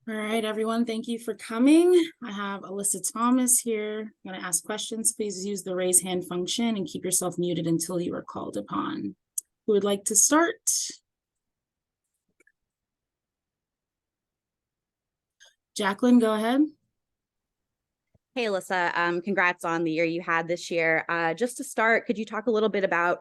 All right, everyone, thank you for coming. I have Alyssa Thomas here. I'm going to ask questions. Please use the raise hand function and keep yourself muted until you are called upon. Who would like to start? Jacqueline, go ahead. Hey, Alyssa, congrats on the year you had this year. Just to start, could you talk a little bit about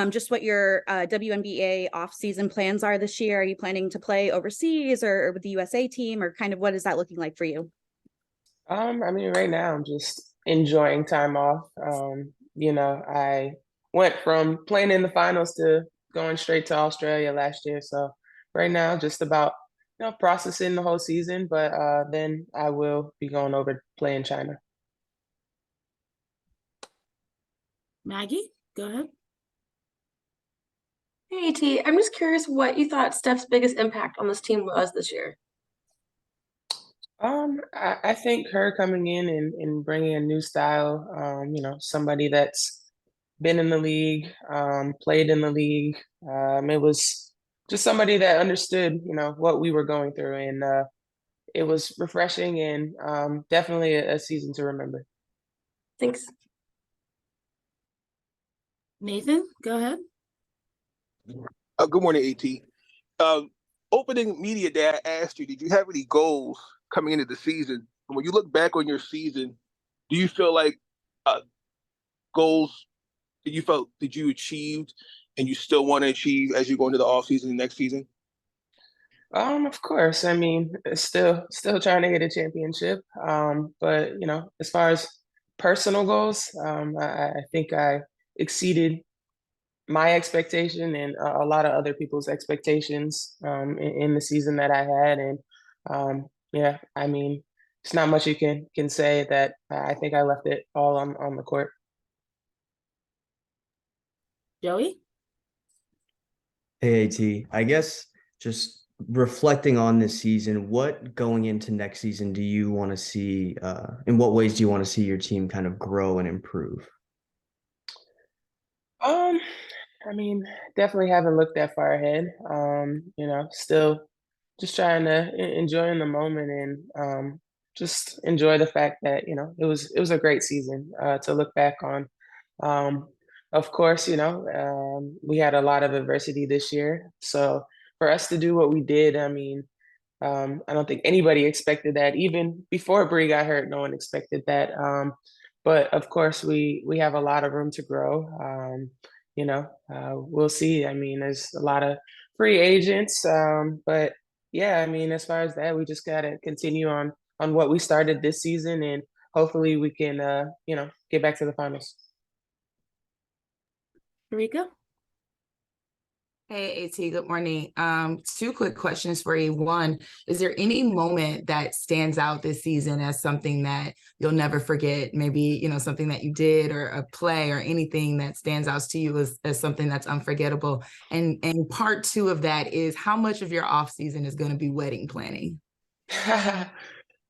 just what your WNBA off-season plans are this year? Are you planning to play overseas or with the USA team, or kind of what is that looking like for you? Right now I'm just enjoying time off. I went from playing in the finals to going straight to Australia last year. So right now, just about processing the whole season, but then I will be going over to play in China. Maggie, go ahead. Hey, T, I'm just curious what you thought Steph's biggest impact on this team was this year. I think her coming in and bringing a new style, somebody that's been in the league, played in the league. It was just somebody that understood, what we were going through, and it was refreshing and definitely a season to remember. Thanks. Nathan, go ahead. Good morning, AT. Opening media day, I asked you, did you have any goals coming into the season? And when you look back on your season, do you feel like goals that you achieved and you still want to achieve as you go into the off season next season? Of course. Still trying to get a championship. But as far as personal goals, I think I exceeded my expectation and a lot of other people's expectations in the season that I had. And it's not much you can say that I think I left it all on the court. Joey? Hey, AT. I guess just reflecting on this season, what going into next season do you want to see? In what ways do you want to see your team kind of grow and improve? Definitely haven't looked that far ahead. Still just trying to enjoy in the moment and just enjoy the fact that, it was a great season to look back on. Of course, we had a lot of adversity this year. So for us to do what we did, I don't think anybody expected that. Even before Bree got hurt, no one expected that. But of course, we have a lot of room to grow. We'll see. There's a lot of free agents, but yeah, as far as that, we just gotta continue on what we started this season, and hopefully we can, get back to the finals. Rika? Hey, AT, good morning. Two quick questions for you. One, is there any moment that stands out this season as something that you'll never forget? Maybe, something that you did or a play or anything that stands out to you as something that's unforgettable. And part two of that is how much of your off season is going to be wedding planning?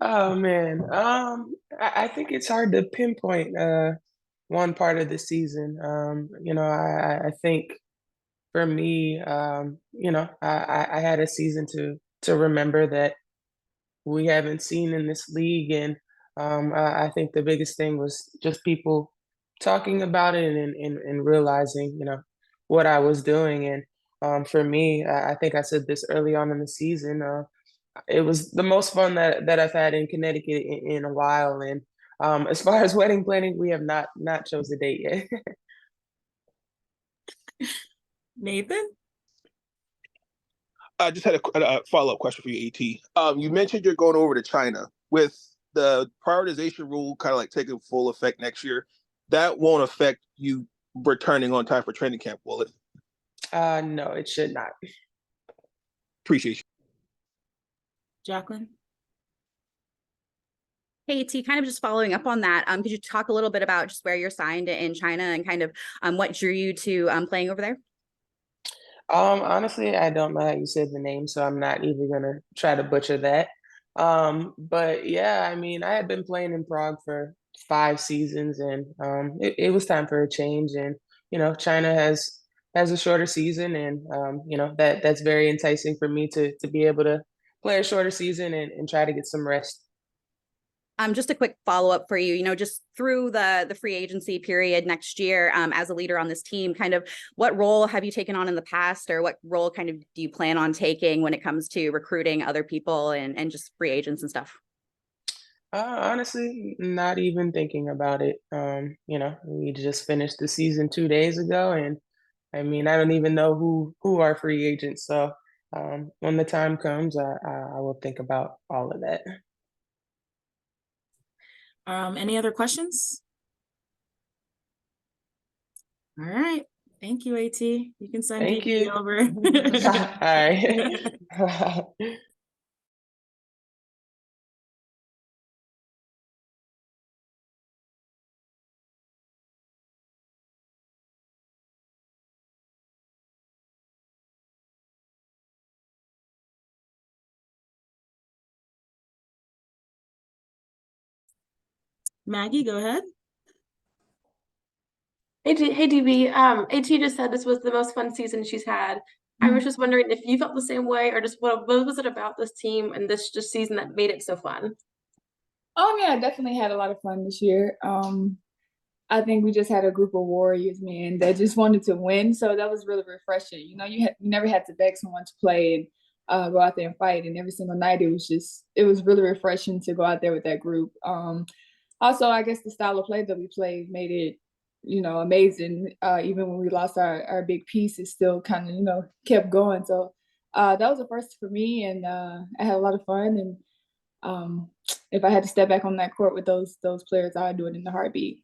Oh man. I think it's hard to pinpoint one part of the season. I think for me, I had a season to remember that we haven't seen in this league, and I think the biggest thing was just people talking about it and realizing, what I was doing. And for me, I think I said this early on in the season. It was the most fun that I've had in Connecticut in a while. And as far as wedding planning, we have not chose a date yet. Nathan? I just had a follow-up question for you, AT. You mentioned you're going over to China. With the prioritization rule kind of like taking full effect next year, that won't affect you returning on time for training camp, will it? No, it should not. Appreciate you. Jacqueline? Hey, T, kind of just following up on that, could you talk a little bit about just where you're signed in China and kind of what drew you to playing over there? Honestly, I don't know how you said the name, so I'm not even gonna try to butcher that. But yeah, I had been playing in Prague for 5 seasons, and it was time for a change. And China has a shorter season, and that's very enticing for me to be able to play a shorter season and try to get some rest. Just a quick follow-up for you, just through the free agency period next year, as a leader on this team, kind of what role have you taken on in the past, or what role kind of do you plan on taking when it comes to recruiting other people and just free agents and stuff? Honestly, not even thinking about it. We just finished the season 2 days ago, and I mean, I don't even know who are free agents. So when the time comes, I will think about all of that. Any other questions? All right. Thank you, AT. You can send Thank DB you. over. All right. Maggie, go ahead. Hey, DB. AT just said this was the most fun season she's had. I was just wondering if you felt the same way, or just what was it about this team and this just season that made it so fun? Yeah, I definitely had a lot of fun this year. I think we just had a group of warriors, man, that just wanted to win. So that was really refreshing. You never had to beg someone to play and go out there and fight. And every single night, it was really refreshing to go out there with that group. Also, I guess the style of play that we played made it, amazing. Even when we lost our big piece, it still kind of, kept going. So that was a first for me, and I had a lot of fun. And if I had to step back on that court with those players, I'd do it in a heartbeat.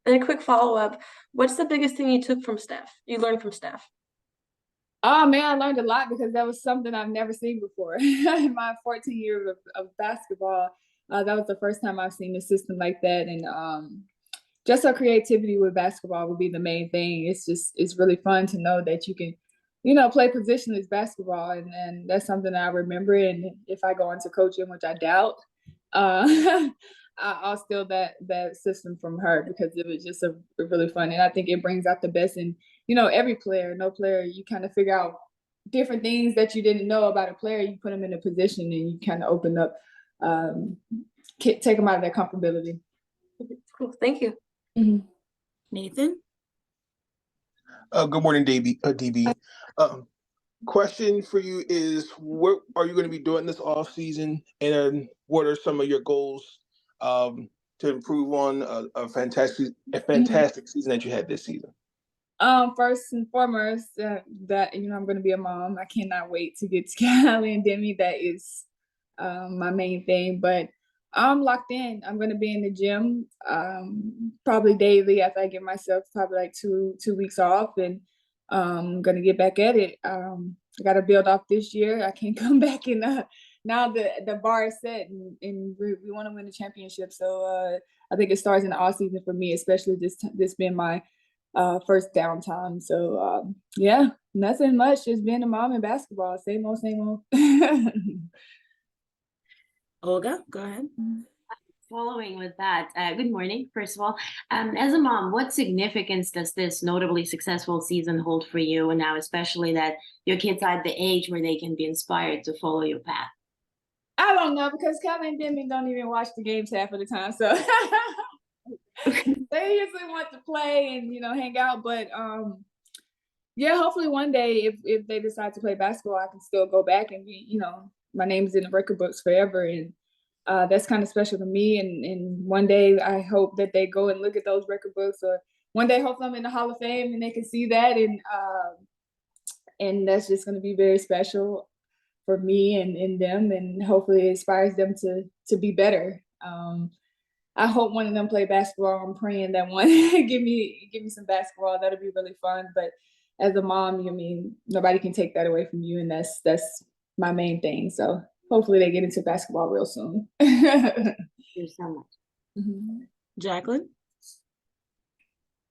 And a quick follow-up, what's the biggest thing you learned from Steph? Oh man, I learned a lot because that was something I've never seen before. In my 14 years of basketball, that was the first time I've seen a system like that. And just her creativity with basketball would be the main thing. It's really fun to know that you can, play positionless basketball, and that's something I remember. And if I go into coaching, which I doubt, I'll steal that system from her because it was just a really fun. And I think it brings out the best in, every player. No player, you kind of figure out different things that you didn't know about a player. You put them in a position and you kind of open up, take them out of their comfortability. Cool, thank you. Mm-hmm. Nathan? Good morning, DB. Question for you is, what are you going to be doing this off season, and what are some of your goals to improve on a fantastic season that you had this season? First and foremost, that I'm going to be a mom. I cannot wait to get to Cali and Demi. That is my main thing. But I'm locked in. I'm going to be in the gym probably daily after I give myself probably like two weeks off, and I'm going to get back at it. I got to build off this year. I can't come back and now the bar is set, and we want to win the championship. So I think it starts in the off season for me, especially this being my first downtime. So yeah, nothing much. Just being a mom in basketball. Same old. Olga, go ahead. Following with that, good morning, first of all. As a mom, what significance does this notably successful season hold for you? And now, especially that your kids are at the age where they can be inspired to follow your path? I don't know, because Kevin and Demi don't even watch the games half of the time. So they usually want to play and, hang out. But yeah, hopefully one day if they decide to play basketball, I can still go back and be, my name's in the record books forever. And that's kind of special to me. And one day I hope that they go and look at those record books, or one day hopefully I'm in the Hall of Fame and they can see that. And that's just going to be very special for me and them, and hopefully it inspires them to be better. I hope one of them play basketball. I'm praying that one give me some basketball. That'll be really fun. But as a mom, nobody can take that away from you, and that's my main thing. So hopefully they get into basketball real soon. Thank you so much. Mm-hmm. Jacqueline?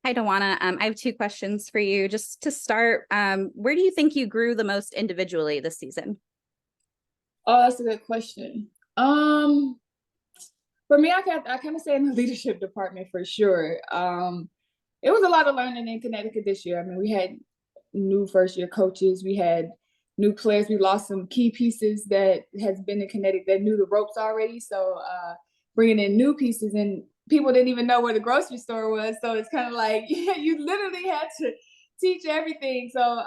Hi, DeWanna. I have two questions for you. Just to start, where do you think you grew the most individually this season? Oh, that's a good question. For me, I kind of say in the leadership department for sure. It was a lot of learning in Connecticut this year. I mean, we had new first-year coaches. We had new players. We lost some key pieces that has been in Connecticut that knew the ropes already. So bringing in new pieces, and people didn't even know where the grocery store was. So it's kind of like you literally had to teach everything. So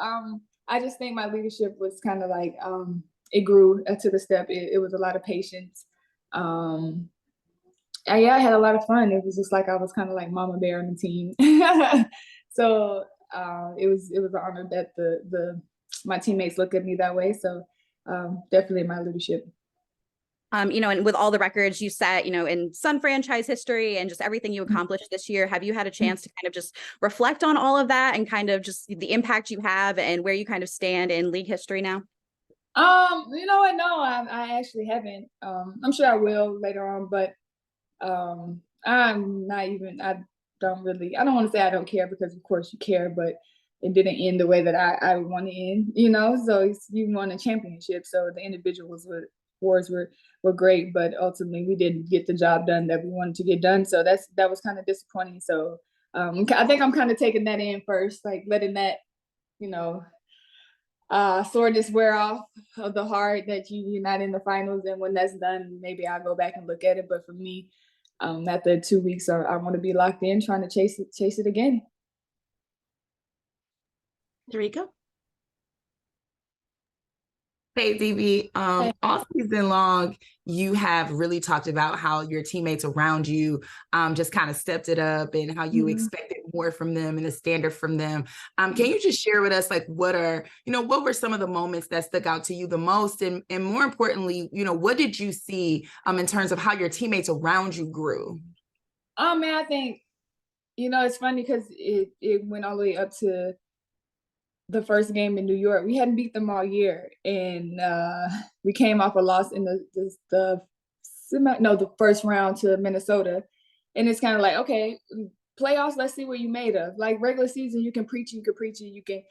I just think my leadership was kind of like it grew to the step. It was a lot of patience. Yeah, I had a lot of fun. It was just like I was kind of like mama bear on the team. So it was an honor that my teammates look at me that way. So definitely my leadership. You know, and with all the records you set, you know, in Sun franchise history and just everything you accomplished this year, have you had a chance to kind of just reflect on all of that and kind of just the impact you have and where you kind of stand in league history now? You know what? No, I actually haven't. I'm sure I will later on, but I'm not even, I don't want to say I don't care, because of course you care, but it didn't end the way that I would want to end, you know? So you won a championship. So the individuals awards were great, but ultimately we didn't get the job done that we wanted to get done. So that was kind of disappointing. So I think I'm kind of taking that in first, like letting that, you know, soreness wear off of the heart that you're not in the finals. And when that's done, maybe I'll go back and look at it. But for me, after 2 weeks, I want to be locked in, trying to chase it again. Dorica? Hey, DB, all season long, you have really talked about how your teammates around you just kind of stepped it up and how you expected more from them and the standard from them. Can you just share with us, like, what were some of the moments that stuck out to you the most? And more importantly, you know, what did you see in terms of how your teammates around you grew? Man, I think, you know, it's funny because it went all the way up to the first game in New York. We hadn't beat them all year, and we came off a loss in the first round to Minnesota. And it's kind of like, okay, playoffs, let's see what you made of. Like regular season, you can preach it, you can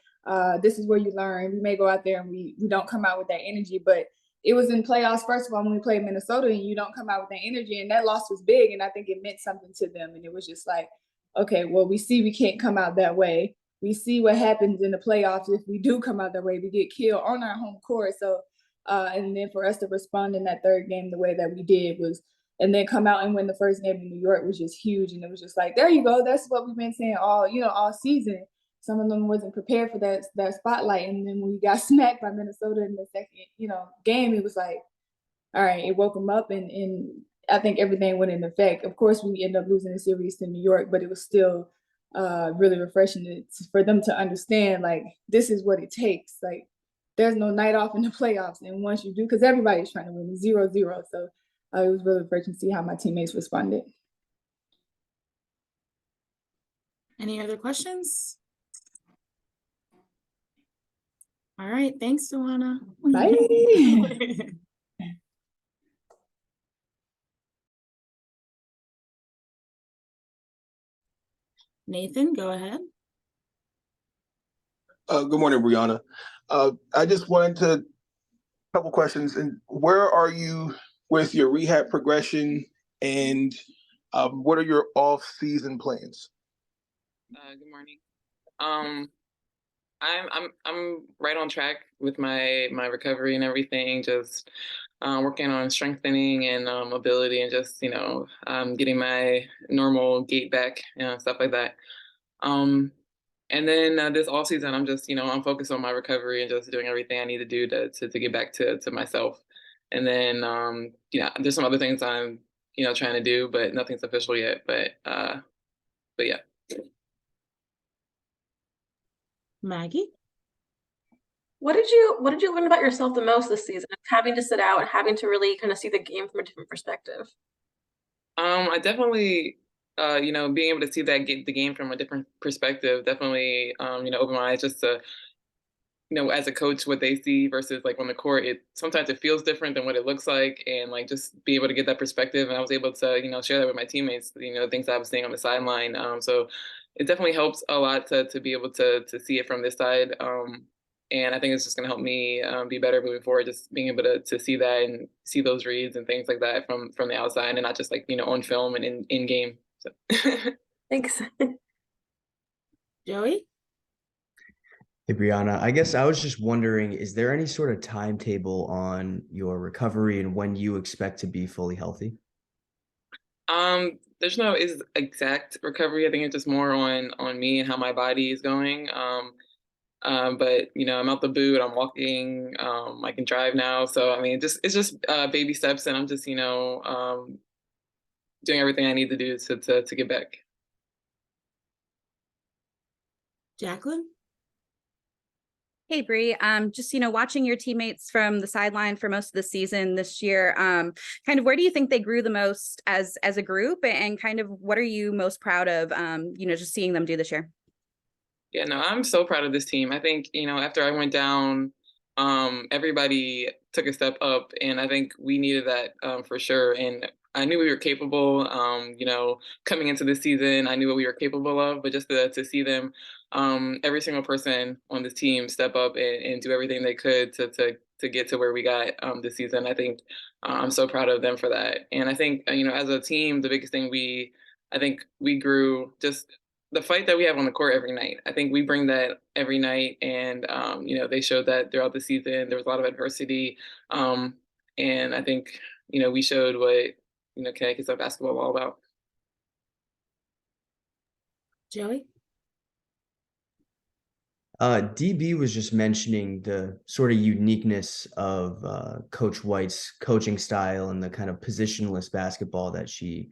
this is where you learn. We may go out there and we don't come out with that energy, but it was in playoffs, first of all, when we played Minnesota, and you don't come out with that energy, and that loss was big, and I think it meant something to them. And it was just like, okay, well, we see we can't come out that way. We see what happens in the playoffs if we do come out that way. We get killed on our home court. So, and then for us to respond in that third game the way that we did was, and then come out and win the first game in New York was just huge. And it was just like, there you go. That's what we've been saying all season. Some of them wasn't prepared for that spotlight. And then when we got smacked by Minnesota in the second, game, it was like, all right, it woke them up, and I think everything went into effect. Of course, we ended up losing the series to New York, but it was still really refreshing for them to understand, like, this is what it takes. Like, there's no night off in the playoffs, and once you do, because everybody's trying to win 0-0, so it was really refreshing to see how my teammates responded. Any other questions? All right, thanks, DeWanna. Bye. Nathan, go ahead. Good morning, Brionna. I just wanted to couple questions. And where are you with your rehab progression, and what are your off-season plans? Good morning. I'm right on track with my recovery and everything. Just working on strengthening and mobility, and just getting my normal gait back and stuff like that. And then this all season, I'm just I'm focused on my recovery and just doing everything I need to do to get back to myself. And then there's some other things I'm trying to do, but nothing's official yet. But yeah. Maggie? What did you learn about yourself the most this season? Having to sit out and having to really kind of see the game from a different perspective. I definitely, being able to see the game from a different perspective, definitely, opened my eyes just to, as a coach, what they see versus like on the court. Sometimes it feels different than what it looks like, and like just be able to get that perspective. And I was able to, share that with my teammates, things I was seeing on the sideline. So it definitely helps a lot to be able to see it from this side. And I think it's just going to help me be better moving forward, just being able to see that and see those reads and things like that from the outside, and not just like, on film and in game. So. Thanks. Joey? Hey, Brionna, I guess I was just wondering, is there any sort of timetable on your recovery and when you expect to be fully healthy? There's no is exact recovery. I think it's just more on me and how my body is going. But I'm out the boot. I'm walking. I can drive now. So I mean, it's just baby steps, and I'm just doing everything I need to do to get back. Jacqueline? Hey Bree, just watching your teammates from the sideline for most of the season this year, kind of where do you think they grew the most as a group, and kind of what are you most proud of, just seeing them do this year? Yeah, no, I'm so proud of this team. I think, after I went down, everybody took a step up, and I think we needed that for sure. And I knew we were capable, coming into this season, I knew what we were capable of, but just to see them, every single person on this team step up and do everything they could to get to where we got this season. I think I'm so proud of them for that. And I think, as a team, the biggest thing I think we grew just the fight that we have on the court every night. I think we bring that every night, and they showed that throughout the season. There was a lot of adversity, and I think we showed what Connecticut Sun basketball is all about. Joey? DB was just mentioning the sort of uniqueness of Coach White's coaching style and the kind of positionless basketball that she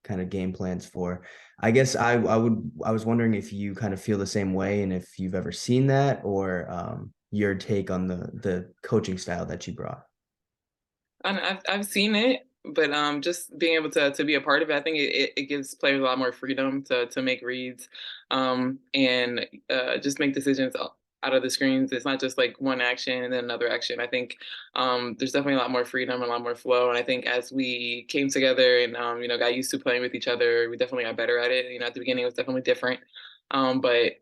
kind of game plans for. I guess I was wondering if you kind of feel the same way, and if you've ever seen that, or your take on the coaching style that she brought. I've seen it, but just being able to be a part of it, I think it gives players a lot more freedom to make reads, and just make decisions out of the screens. It's not just like one action and then another action. I think there's definitely a lot more freedom, a lot more flow. And I think as we came together and got used to playing with each other, we definitely got better at it. At the beginning it was definitely different, but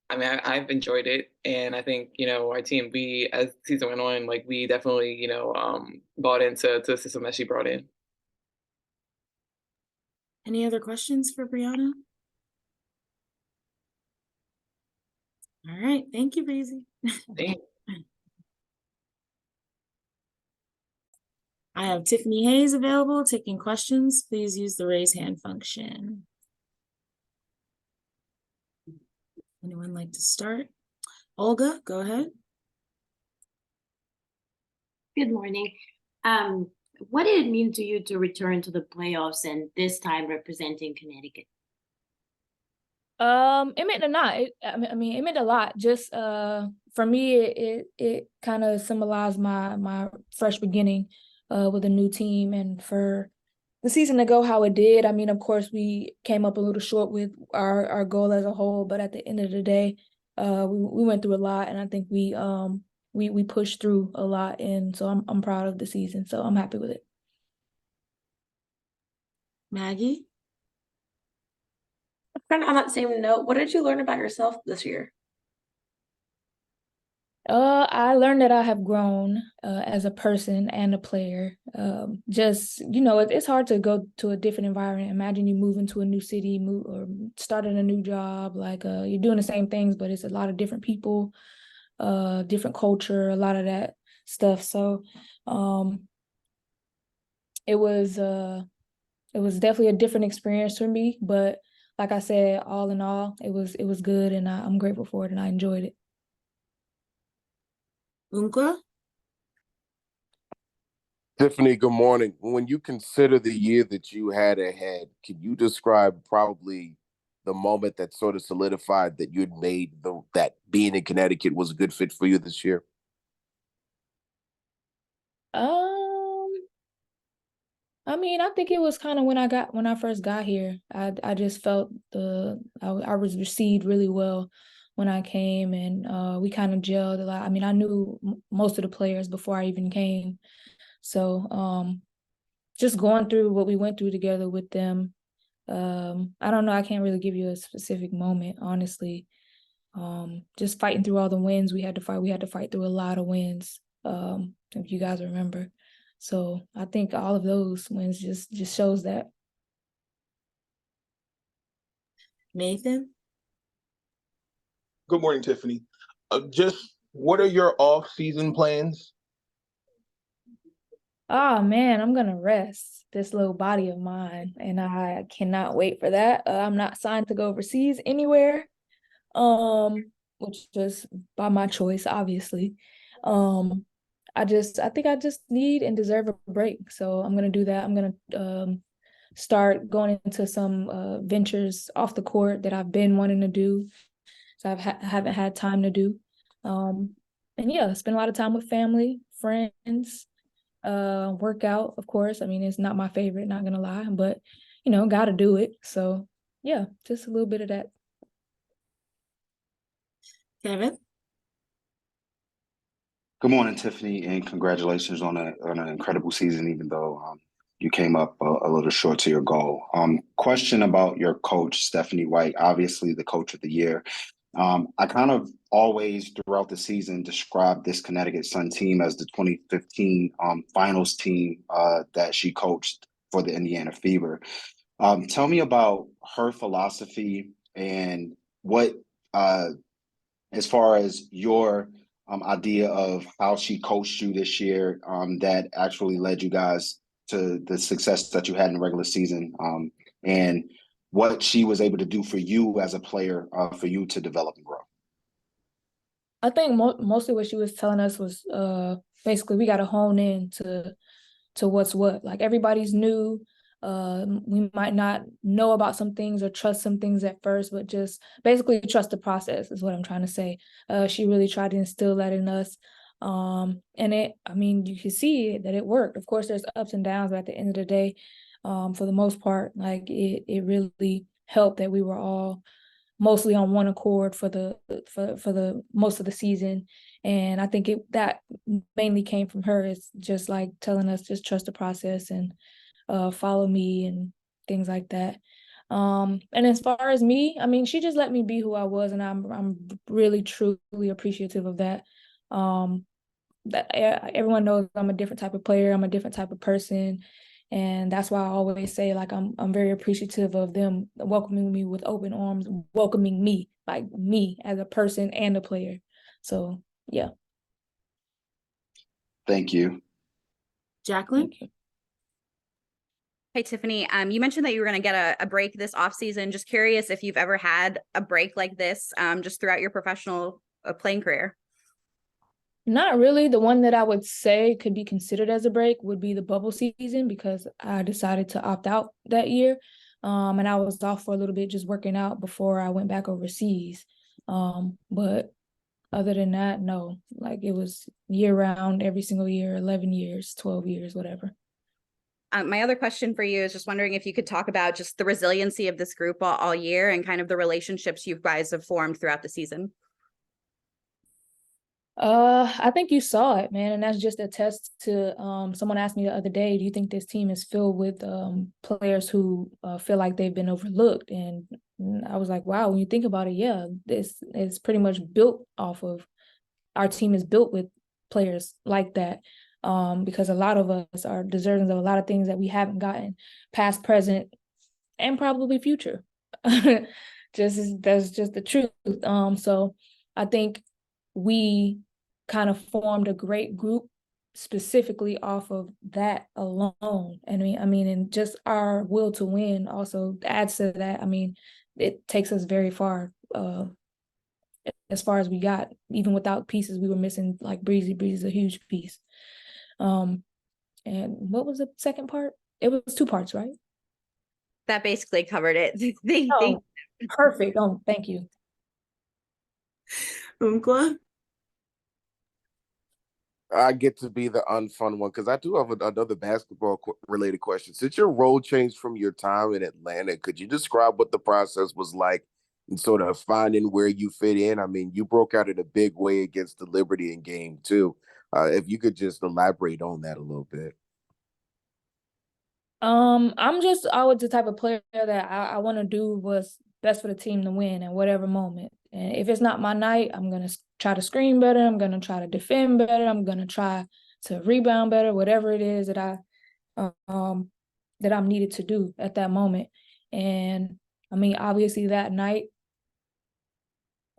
I mean, I've enjoyed it, and I think our team, we as the season went on, like we definitely bought into the system that she brought in. Any other questions for Brionna? All right, thank you, Breezy. Thanks. I have Tiffany Hayes available taking questions. Please use the raise hand function. Anyone like to start? Olga, go ahead. Good morning. What did it mean to you to return to the playoffs and this time representing Connecticut? It meant a lot. It meant a lot. Just for me, it kind of symbolized my fresh beginning with a new team, and for the season to go how it did. I mean, of course, we came up a little short with our goal as a whole, but at the end of the day, we went through a lot, and I think we pushed through a lot, and so I'm proud of the season. So I'm happy with it. Maggie? Kind of on that same note, what did you learn about yourself this year? I learned that I have grown as a person and a player. Just, it's hard to go to a different environment. Imagine you move into a new city, or starting a new job. Like you're doing the same things, but it's a lot of different people, different culture, a lot of that stuff. So it was definitely a different experience for me. But like I said, all in all, it was good, and I'm grateful for it, and I enjoyed it. Unkla? Tiffany, good morning. When you consider the year that you had ahead, can you describe probably the moment that sort of solidified that you'd made that being in Connecticut was a good fit for you this year? I mean, I think it was kind of when I first got here. I just felt I was received really well when I came, and we kind of gelled a lot. I mean, I knew most of the players before I even came. So just going through what we went through together with them, I don't know, I can't really give you a specific moment, honestly. Just fighting through all the wins we had to fight through a lot of wins, if you guys remember. So I think all of those wins just shows that. Nathan? Good morning, Tiffany. Just what are your off-season plans? Oh man, I'm gonna rest this little body of mine, and I cannot wait for that. I'm not signed to go overseas anywhere, which is by my choice, obviously. I think I just need and deserve a break, so I'm gonna do that. I'm gonna start going into some ventures off the court that I've been wanting to do, so haven't had time to do. And yeah, spend a lot of time with family, friends. Workout, of course. I mean, it's not my favorite, not gonna lie, but gotta do it. So yeah, just a little bit of that. Kevin? Good morning, Tiffany, and congratulations on an incredible season, even though you came up a little short to your goal. Question about your coach, Stephanie White, obviously the coach of the year. I kind of always throughout the season described this Connecticut Sun team as the 2015 finals team that she coached for the Indiana Fever. Tell me about her philosophy and what, as far as your idea of how she coached you this year, that actually led you guys to the success that you had in the regular season, and what she was able to do for you as a player, for you to develop and grow. I think mostly what she was telling us was basically we got to hone in to what's what. Like everybody's new. We might not know about some things or trust some things at first, but just basically trust the process is what I'm trying to say. She really tried to instill that in us. And you can see that it worked. Of course, there's ups and downs, but at the end of the day, for the most part, like it really helped that we were all mostly on one accord for the most of the season. And I think that mainly came from her. It's just like telling us just trust the process and follow me and things like that. And as far as me, I mean, she just let me be who I was, and I'm really truly appreciative of that. Everyone knows I'm a different type of player. I'm a different type of person. And that's why I always say, like, I'm very appreciative of them welcoming me with open arms, welcoming me, like me as a person and a player. So, yeah. Thank you. Jacqueline? Thank you. Hey, Tiffany, you mentioned that you were going to get a break this off season. Just curious if you've ever had a break like this, just throughout your professional playing career. Not really. The one that I would say could be considered as a break would be the bubble season, because I decided to opt out that year. And I was off for a little bit just working out before I went back overseas. But other than that, no. Like it was year round, every single year, 11 years, 12 years, whatever. My other question for you is just wondering if you could talk about just the resiliency of this group all year and kind of the relationships you guys have formed throughout the season. I think you saw it, man, and that's just a test to someone asked me the other day, do you think this team is filled with players who feel like they've been overlooked? And I was like, wow, when you think about it, yeah, this is pretty much built off of, our team is built with players like that, because a lot of us are deserving of a lot of things that we haven't gotten, past, present, and probably future. That's just the truth. So I think we kind of formed a great group specifically off of that alone. And and just our will to win also adds to that. I mean, it takes us very far, as far as we got. Even without pieces, we were missing, like Breezy. Breezy's a huge piece. And what was the second part? It was two parts, right? That basically covered it. Perfect. Oh, thank you. Unkla? I get to be the unfun one because I do have another basketball related question. Since your role changed from your time in Atlanta, could you describe what the process was like and sort of finding where you fit in? I mean, you broke out in a big way against the Liberty in game 2. If you could just elaborate on that a little bit. I'm just always the type of player that I want to do what's best for the team to win in whatever moment. And if it's not my night, I'm going to try to screen better. I'm going to try to defend better. I'm going to try to rebound better, whatever it is that I'm needed to do at that moment. And I mean, obviously that night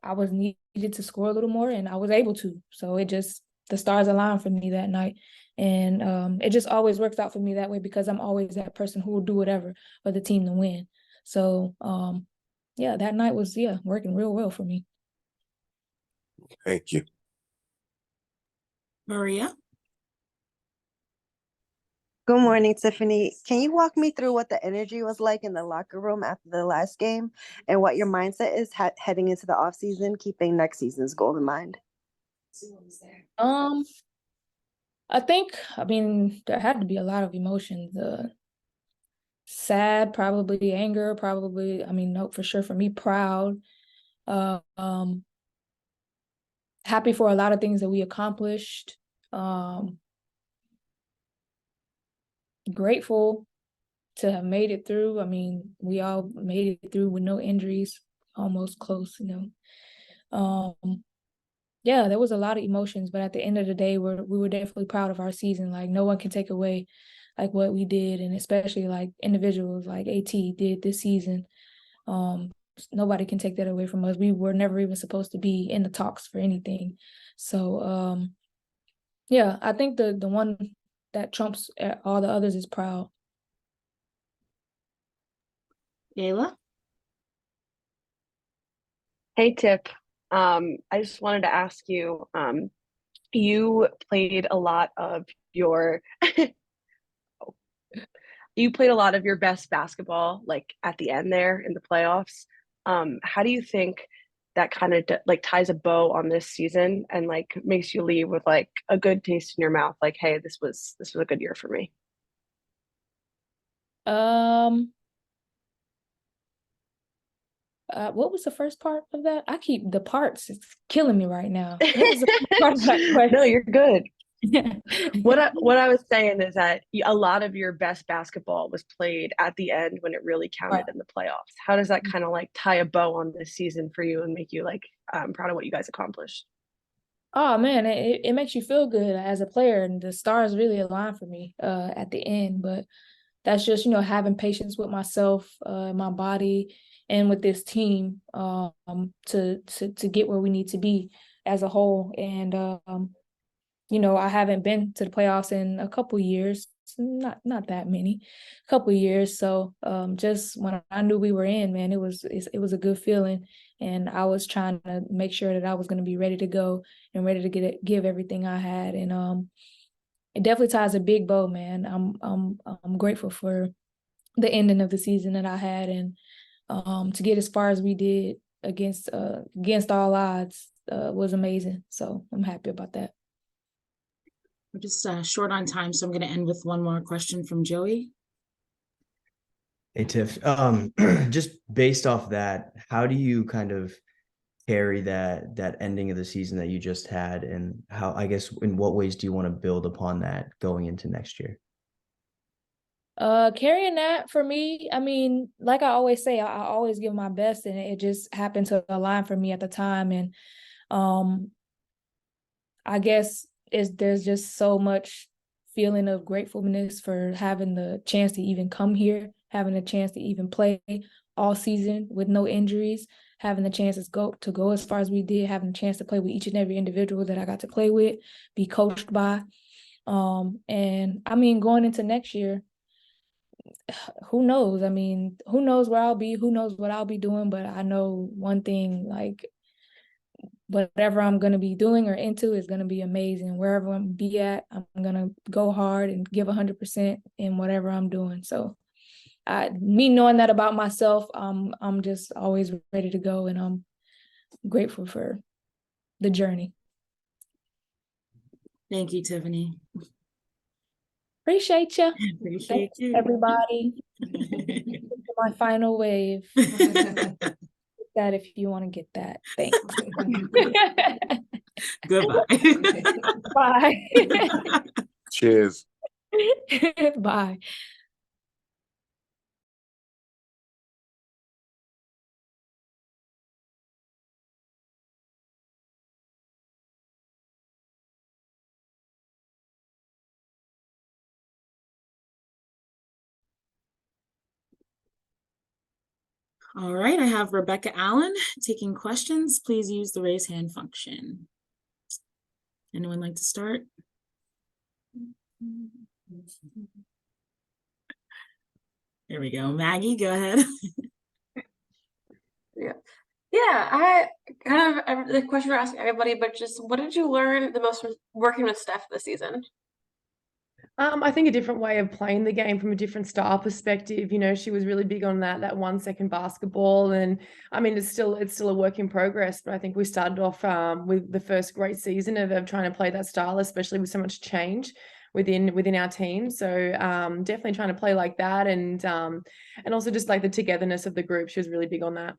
I was needed to score a little more, and I was able to. So the stars aligned for me that night. And it just always works out for me that way because I'm always that person who will do whatever for the team to win. So yeah, that night was working real well for me. Thank you. Maria? Good morning, Tiffany. Can you walk me through what the energy was like in the locker room after the last game and what your mindset is heading into the offseason, keeping next season's goal in mind? I mean, there had to be a lot of emotions. Sad, probably anger, probably, I mean, no, for sure for me, proud. Happy for a lot of things that we accomplished. Grateful to have made it through. I mean, we all made it through with no injuries, almost close, Yeah, there was a lot of emotions, but at the end of the day, we were definitely proud of our season. Like, no one can take away like what we did, and especially like individuals like AT did this season. Nobody can take that away from us. We were never even supposed to be in the talks for anything. So yeah, I think the one that trumps all the others is proud. Ayla? Hey, Tip. I just wanted to ask you, you played a lot of your you played a lot of your best basketball like at the end there in the playoffs. How do you think that kind of like ties a bow on this season and like makes you leave with like a good taste in your mouth, like, hey, this was a good year for me? What was the first part of that? I keep the parts. It's killing me right now. What was the first part of that question? No, you're good. What I was saying is that a lot of your best basketball was played at the end when it really counted in the playoffs. How does that kind of like tie a bow on this season for you and make you like proud of what you guys accomplished? Oh man, it makes you feel good as a player, and the stars really align for me at the end. But that's just having patience with myself, my body, and with this team to get where we need to be as a whole. And I haven't been to the playoffs in a couple years, not that many, a couple years. So just when I knew we were in, man, it was a good feeling, and I was trying to make sure that I was going to be ready to go and ready to give everything I had. And it definitely ties a big bow, man. I'm grateful for the ending of the season that I had, and to get as far as we did against all odds was amazing. So I'm happy about that. We're just short on time, so I'm going to end with one more question from Joey. Hey, Tiff, just based off that, how do you kind of carry that ending of the season that you just had, and how, I guess, in what ways do you want to build upon that going into next year? Carrying that for me, I mean, like I always say, I always give my best, and it just happened to align for me at the time. And I guess there's just so much feeling of gratefulness for having the chance to even come here, having a chance to even play all season with no injuries, having the chance to go as far as we did, having the chance to play with each and every individual that I got to play with, be coached by. And I mean, going into next year, who knows? I mean, who knows where I'll be? Who knows what I'll be doing? But I know one thing, like, whatever I'm going to be doing or into is going to be amazing. Wherever I'm be at, I'm going to go hard and give 100% in whatever I'm doing. So me knowing that about myself, I'm just always ready to go, and I'm grateful for the journey. Thank you, Tiffany. Appreciate you. Appreciate Thanks, you. everybody. My final wave. That if you want to get that. Thanks. Goodbye. Bye. Cheers. Bye. All right, I have Rebecca Allen taking questions. Please use the raise hand function. Anyone like to start? There we go. Maggie, go ahead. Yeah, I kind of the question we're asking everybody, but just what did you learn the most from working with Steph this season? I think a different way of playing the game from a different style perspective. You know, she was really big on that 1 second basketball, and I mean, it's still a work in progress. But I think we started off with the first great season of trying to play that style, especially with so much change within our team. So definitely trying to play like that, and also just like the togetherness of the group. She was really big on that.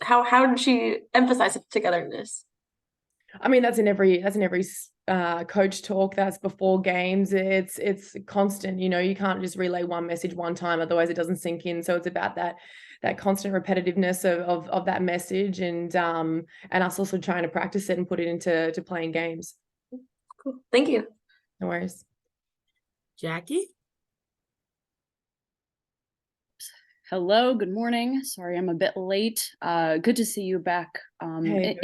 How did she emphasize togetherness? I mean, that's in every coach talk. That's before games. It's constant. You know, you can't just relay one message one time, otherwise it doesn't sink in. So it's about that constant repetitiveness of that message, and us also trying to practice it and put it into playing games. Cool. Thank you. No worries. Jackie? Hello, good morning. Sorry, I'm a bit late. Good to see you back. Hey,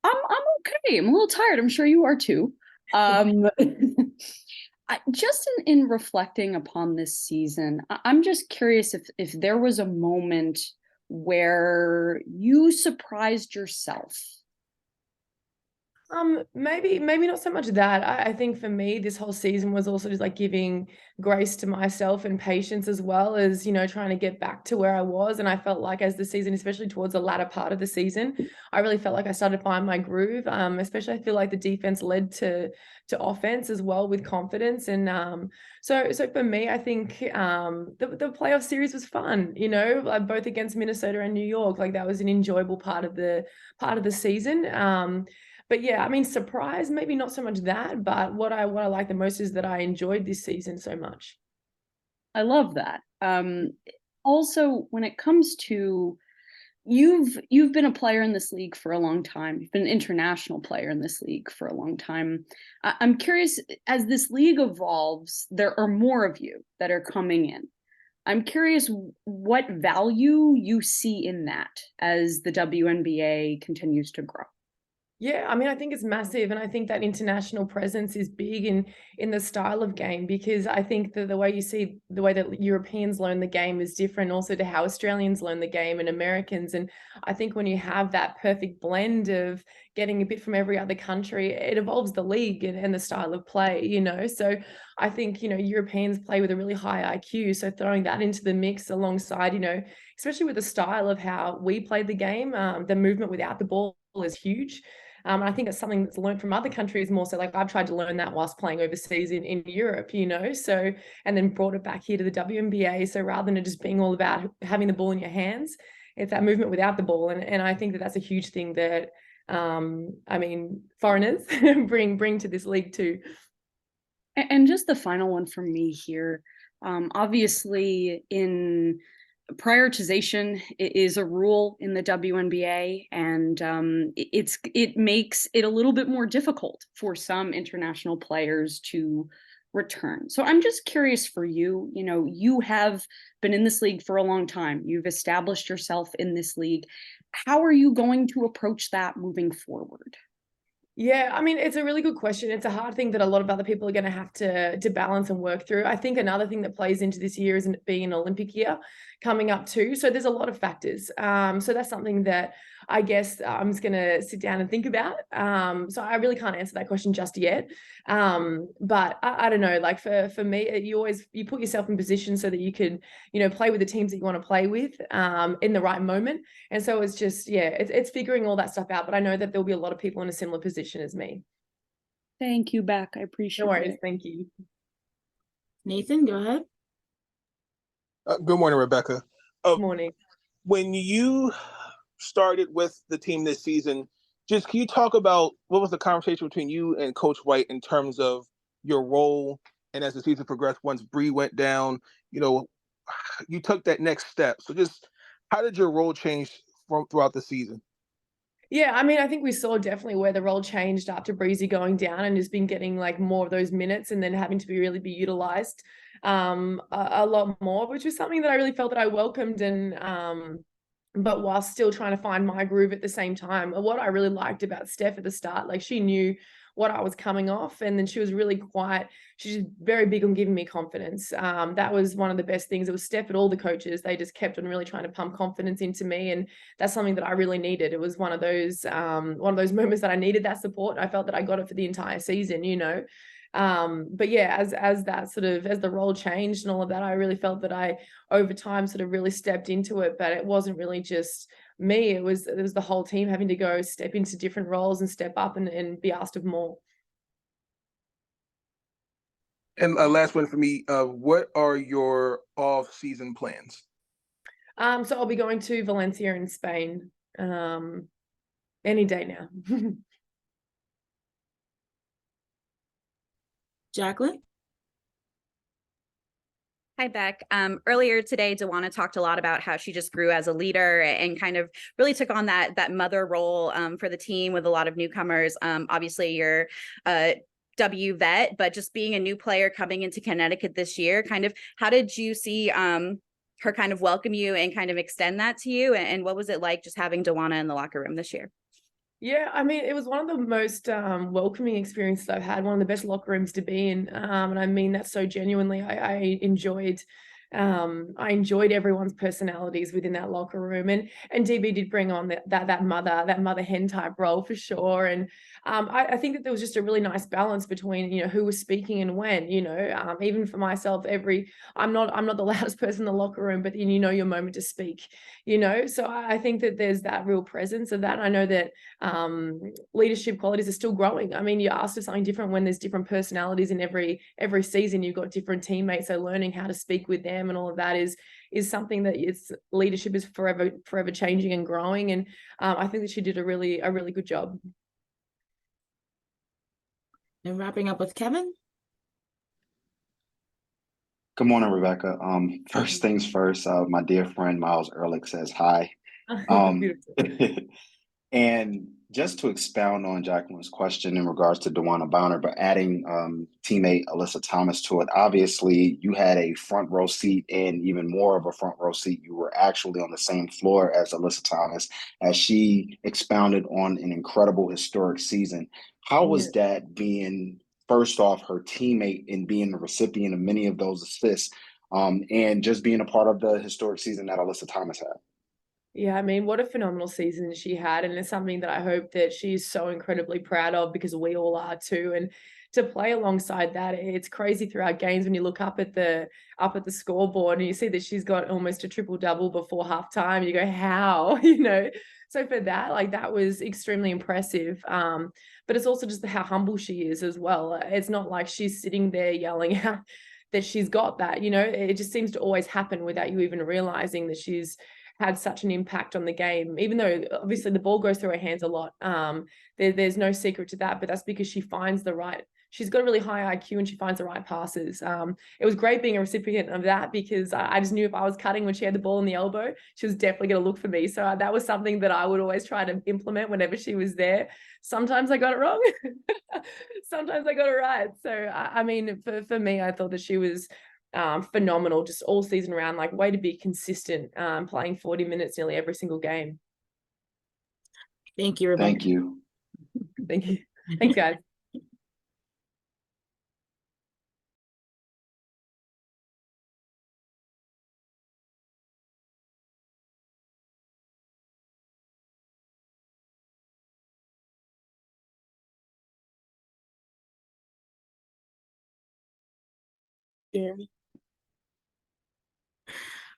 I'm okay. I'm a little tired. I'm sure you are too. Just in reflecting upon this season, I'm just curious if there was a moment where you surprised yourself. Maybe not so much that. I think for me, this whole season was also just like giving grace to myself and patience, as well as, you know, trying to get back to where I was. And I felt like as the season, especially towards the latter part of the season, I really felt like I started to find my groove. Especially I feel like the defense led to offense as well with confidence. And so for me, I think the playoff series was fun, you know, like both against Minnesota and New York. Like that was an enjoyable part of the season. But yeah, I mean, surprise, maybe not so much that, but what I like the most is that I enjoyed this season so much. I love that. Also, when it comes to you've been a player in this league for a long time. You've been an international player in this league for a long time. I'm curious, as this league evolves, there are more of you that are coming in. I'm curious what value you see in that as the WNBA continues to grow. Yeah, I mean, I think it's massive, and I think that international presence is big in the style of game, because I think that the way that Europeans learn the game is different also to how Australians learn the game and Americans. And I think when you have that perfect blend of getting a bit from every other country, it evolves the league and the style of play, you know. So I think, you know, Europeans play with a really high IQ. So throwing that into the mix alongside, you know, especially with the style of how we play the game, the movement without the ball is huge. And I think it's something that's learned from other countries more so. Like I've tried to learn that whilst playing overseas in Europe, you know, so, and then brought it back here to the WNBA. So rather than it just being all about having the ball in your hands, it's that movement without the ball. And I think that that's a huge thing that, I mean, foreigners bring to this league too. And just the final one from me here. Obviously, in prioritization is a rule in the WNBA, and it makes it a little bit more difficult for some international players to return. So I'm just curious for you, you know, you have been in this league for a long time. You've established yourself in this league. How are you going to approach that moving forward? Yeah, I mean, it's a really good question. It's a hard thing that a lot of other people are going to have to balance and work through. I think another thing that plays into this year is being an Olympic year coming up too. So there's a lot of factors. So that's something that I guess I'm just going to sit down and think about. So I really can't answer that question just yet. But I don't know, like for me, you put yourself in position so that you could, you know, play with the teams that you want to play with in the right moment. And so it's just, yeah, it's figuring all that stuff out. But I know that there'll be a lot of people in a similar position as me. Thank you, Beck. I appreciate it. No worries. Thank you. Nathan, go ahead. Good morning, Rebecca. Good morning. When you started with the team this season, just can you talk about what was the conversation between you and Coach White in terms of your role? And as the season progressed, once Bree went down, you know, you took that next step. So just how did your role change throughout the season? Yeah, I mean, I think we saw definitely where the role changed after Breezy going down and has been getting like more of those minutes and then having to really be utilized a lot more, which was something that I really felt that I welcomed and but while still trying to find my groove at the same time. What I really liked about Steph at the start, like she knew what I was coming off, and then she was really quiet. She's very big on giving me confidence. That was one of the best things. It was Steph and all the coaches. They just kept on really trying to pump confidence into me, and that's something that I really needed. It was one of those moments that I needed that support. I felt that I got it for the entire season, you know. But yeah, as that sort of, as the role changed and all of that, I really felt that I over time sort of really stepped into it. But it wasn't really just me, it was the whole team having to go step into different roles and step up and be asked of more. And last one for me, what are your off-season plans? So I'll be going to Valencia in Spain any day now. Jacqueline? Hi, Beck. Earlier today, DeWanna talked a lot about how she just grew as a leader and kind of really took on that mother role for the team with a lot of newcomers. Obviously, you're a W vet, but just being a new player coming into Connecticut this year, kind of how did you see her kind of welcome you and kind of extend that to you? And what was it like just having DeWanna in the locker room this year? Yeah, I mean, it was one of the most welcoming experiences I've had, one of the best locker rooms to be in. And I mean that so genuinely. I enjoyed everyone's personalities within that locker room. And DB did bring on that mother hen type role for sure. And I think that there was just a really nice balance between, you know, who was speaking and when, you know, even for myself, I'm not the loudest person in the locker room, but you know your moment to speak, you know. So I think that there's that real presence of that. I know that leadership qualities are still growing. I mean, you're asked of something different when there's different personalities in every season. You've got different teammates, so learning how to speak with them and all of that is something that leadership is forever changing and growing. And I think that she did a really good job. And wrapping up with Kevin. Good morning, Rebecca. First things first, my dear friend Miles Ehrlich says hi. And just to expound on Jacqueline's question in regards to DeWanna Bonner, but adding teammate Alyssa Thomas to it, obviously you had a front row seat, and even more of a front row seat. You were actually on the same floor as Alyssa Thomas as she expounded on an incredible historic season. How was that being, first off, her teammate and being the recipient of many of those assists, and just being a part of the historic season that Alyssa Thomas had? Yeah, I mean, what a phenomenal season she had. And it's something that I hope that she's so incredibly proud of, because we all are too. And to play alongside that, it's crazy throughout games when you look up at the scoreboard and you see that she's got almost a triple double before halftime. You go, how? You know? So for that, like, that was extremely impressive. But it's also just how humble she is as well. It's not like she's sitting there yelling out that she's got that, you know. It just seems to always happen without you even realizing that she's had such an impact on the game, even though obviously the ball goes through her hands a lot. There's no secret to that, but that's because she's got a really high IQ and she finds the right passes. It was great being a recipient of that, because I just knew if I was cutting when she had the ball in the elbow, she was definitely going to look for me. So that was something that I would always try to implement whenever she was there. Sometimes I got it wrong. Sometimes I got it right. So, I mean, for me, I thought that she was phenomenal just all season round, like way to be consistent, playing 40 minutes nearly every single game. Thank you, Rebecca. Thank you. Thank you. Thanks, guys.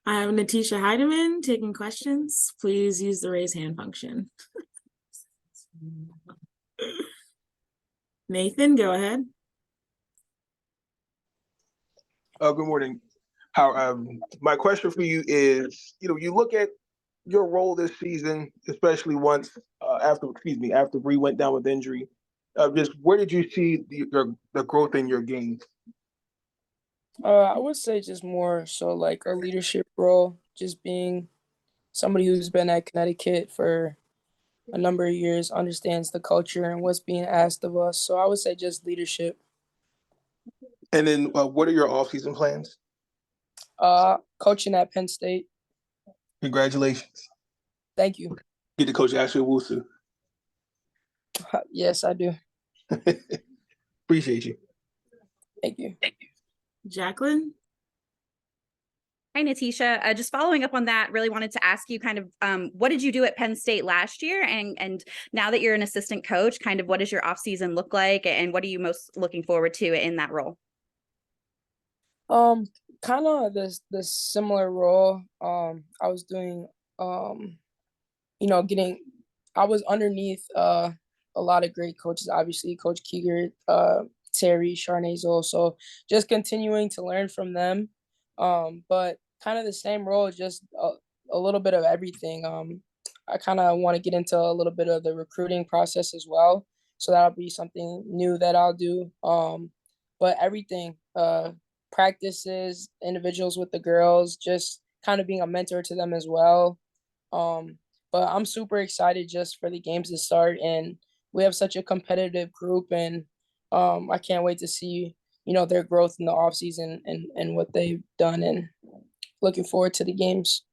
I have Natisha Hiedeman taking questions. Please use the raise hand function. Nathan, go ahead. Good morning. My question for you is, you know, you look at your role this season, especially once after Bree went down with injury. Just where did you see the growth in your game? I would say just more so like a leadership role, just being somebody who's been at Connecticut for a number of years, understands the culture and what's being asked of us. So I would say just leadership. And then what are your off-season plans? Coaching at Penn State. Congratulations. Thank you. Get to coach Ashley Owusu. Yes, I do. Appreciate you. Thank you. Jacqueline? Hi, Natisha. Just following up on that, really wanted to ask you kind of what did you do at Penn State last year? And now that you're an assistant coach, kind of what does your offseason look like? And what are you most looking forward to in that role? Kind of this similar role. I was doing, I was underneath a lot of great coaches, obviously, Coach Keeger, Terry, Charnazol. So just continuing to learn from them. But kind of the same role, just a little bit of everything. I kind of want to get into a little bit of the recruiting process as well. So that'll be something new that I'll do. But everything, practices, individuals with the girls, just kind of being a mentor to them as well. But I'm super excited just for the games to start, and we have such a competitive group, and I can't wait to see, their growth in the offseason and what they've done, and looking forward to the games.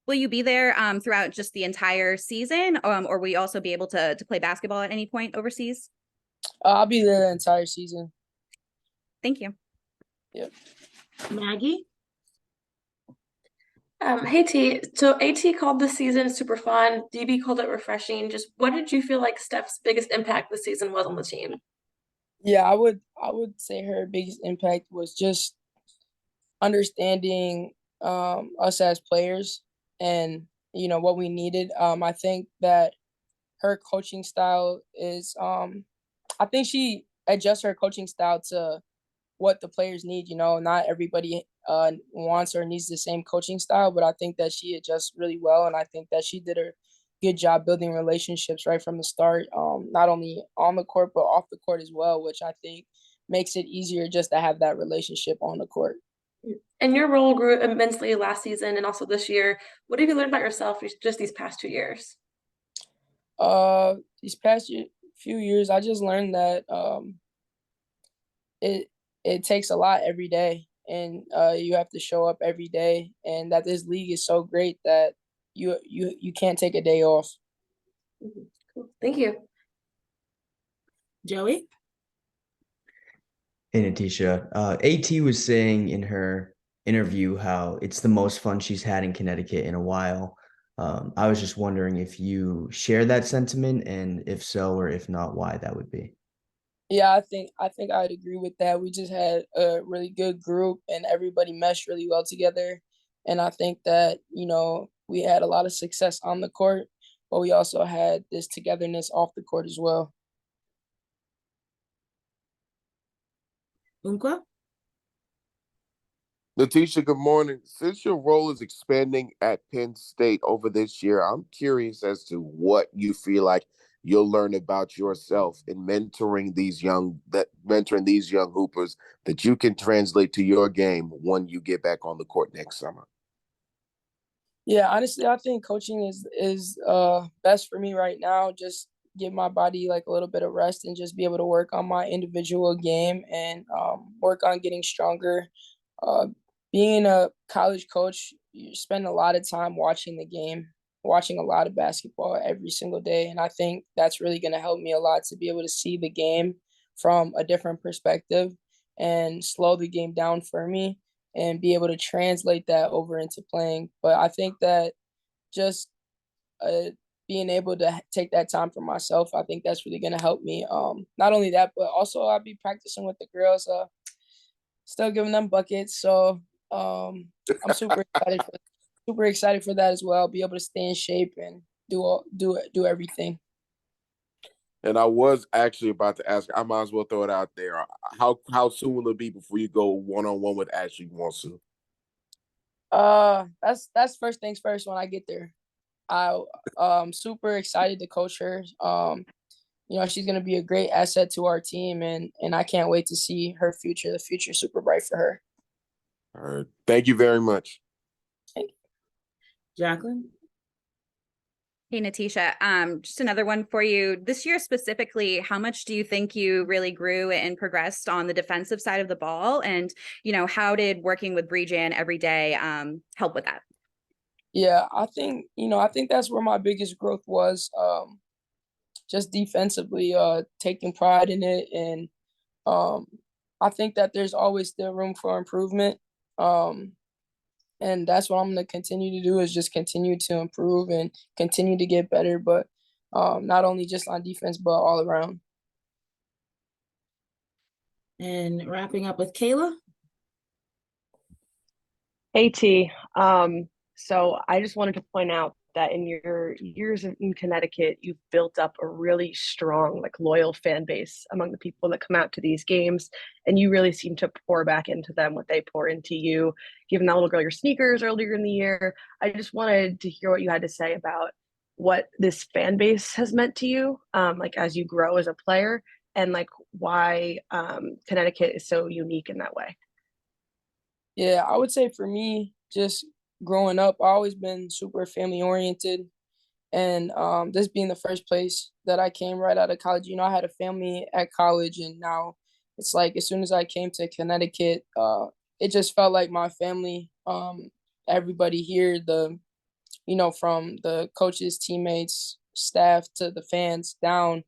Will you be there throughout just the entire season, or will you also be able to play basketball at any point overseas? I'll be there the entire season. Thank you. Yep. Maggie? Hey T, so AT called this season super fun. DB called it refreshing. Just what did you feel like Steph's biggest impact this season was on the team? Yeah, I would say her biggest impact was just understanding us as players and what we needed. I think that her coaching style is I think she adjusts her coaching style to what the players need. Not everybody wants or needs the same coaching style, but I think that she adjusts really well, and I think that she did a good job building relationships right from the start, not only on the court but off the court as well, which I think makes it easier just to have that relationship on the court. And your role grew immensely last season and also this year. What have you learned about yourself just these past 2 years? These past few years, I just learned that it takes a lot every day, and you have to show up every day, and that this league is so great that you can't take a day off. Cool. Thank you. Joey? Hey, Natisha. AT was saying in her interview how it's the most fun she's had in Connecticut in a while. I was just wondering if you share that sentiment, and if so, or if not, why that would be. Yeah, I think I'd agree with that. We just had a really good group, and everybody meshed really well together. And I think that, we had a lot of success on the court, but we also had this togetherness off the court as well. Unkwa? Natisha, good morning. Since your role is expanding at Penn State over this year, I'm curious as to what you feel like you'll learn about yourself in mentoring these young hoopers that you can translate to your game when you get back on the court next summer. Yeah, honestly, I think coaching is best for me right now. Just give my body like a little bit of rest and just be able to work on my individual game and work on getting stronger. Being a college coach, you spend a lot of time watching the game, watching a lot of basketball every single day. And I think that's really going to help me a lot to be able to see the game from a different perspective and slow the game down for me and be able to translate that over into playing. But I think that just being able to take that time for myself, I think that's really going to help me. Not only that, but also I'll be practicing with the girls, still giving them buckets. So I'm super excited for that as well. Be able to stay in shape and do everything. And I was actually about to ask, I might as well throw it out there. How soon will it be before you go one-on-one with Ashley Owusu? That's first things first when I get there. I'm super excited to coach her. She's gonna be a great asset to our team, and I can't wait to see her future. The future's super bright for her. All right. Thank you very much. Thank you. Jacqueline? Hey, Natisha, just another one for you. This year specifically, how much do you think you really grew and progressed on the defensive side of the ball? And, how did working with Brijon every day help with that? Yeah, I think that's where my biggest growth was. Just defensively, taking pride in it, and I think that there's always still room for improvement. And that's what I'm going to continue to do, is just continue to improve and continue to get better, but not only just on defense, but all around. And wrapping up with Kayla. Hey T, so I just wanted to point out that in your years in Connecticut, you've built up a really strong, like, loyal fan base among the people that come out to these games, and you really seem to pour back into them what they pour into you, giving that little girl your sneakers earlier in the year. I just wanted to hear what you had to say about what this fan base has meant to you, like, as you grow as a player, and like why Connecticut is so unique in that way. Yeah, I would say for me, just growing up, I always been super family oriented, and this being the first place that I came right out of college, I had a family at college, and now it's like as soon as I came to Connecticut, it just felt like my family. Everybody here, from the coaches, teammates, staff to the fans down.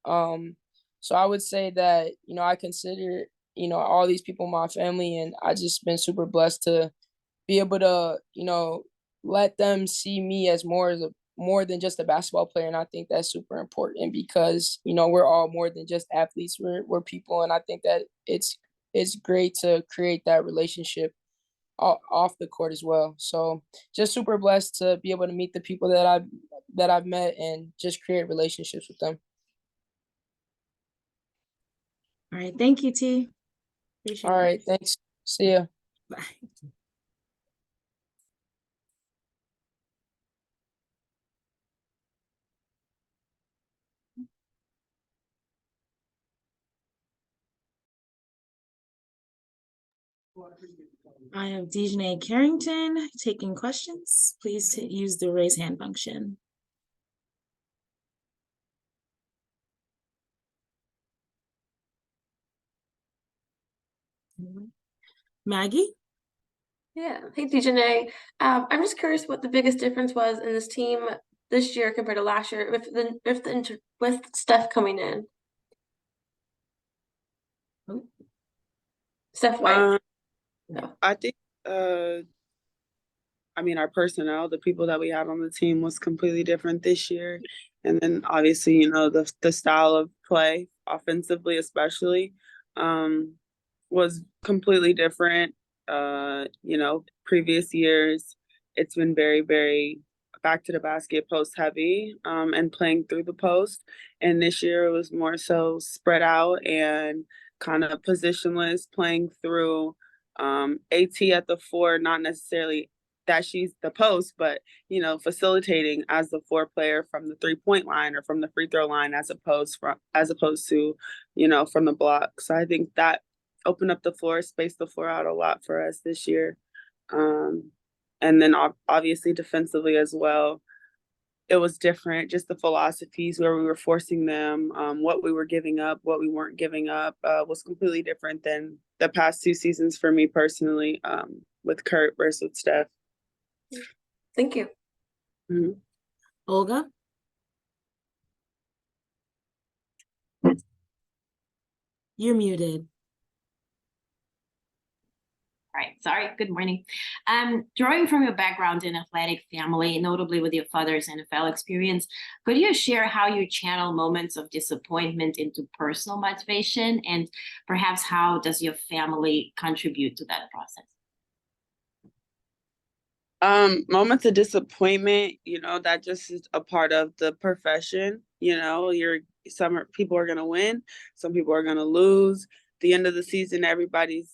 So I would say that I consider all these people my family, and I just been super blessed to be able to, let them see me as more than just a basketball player. And I think that's super important because, we're all more than just athletes. We're people. And I think that it's great to create that relationship off the court as well. So just super blessed to be able to meet the people that I've met and just create relationships with them. All right. Thank you, T. Appreciate All it. right. Thanks. See ya. Bye. I have DiJonai Carrington taking questions. Please use the raise hand function. Maggie? Yeah. Hey, DeJonai. I'm just curious what the biggest difference was in this team this year compared to last year with Steph coming in. Steph White. I think our personnel, the people that we had on the team, was completely different this year. And then obviously, the style of play, offensively especially, was completely different. Previous years, it's been very, very back to the basket, post heavy, and playing through the post. And this year it was more so spread out and kind of positionless, playing through AT at the 4, not necessarily that she's the post, but facilitating as the 4 player from the 3-point line or from the free throw line, as opposed to from the block. So I think that opened up the floor, spaced the floor out a lot for us this year. And then obviously defensively as well, it was different. Just the philosophies where we were forcing them, what we were giving up, what we weren't giving up, was completely different than the past 2 seasons for me personally, with Kurt versus with Steph. Thank you. Mm-hmm. Olga? You're muted. All right, sorry, good morning. Drawing from your background in athletic family, notably with your father's NFL experience, could you share how you channel moments of disappointment into personal motivation, and perhaps how does your family contribute to that process? Moments of disappointment, that just is a part of the profession. Some people are gonna win, some people are gonna lose. At the end of the season, everybody's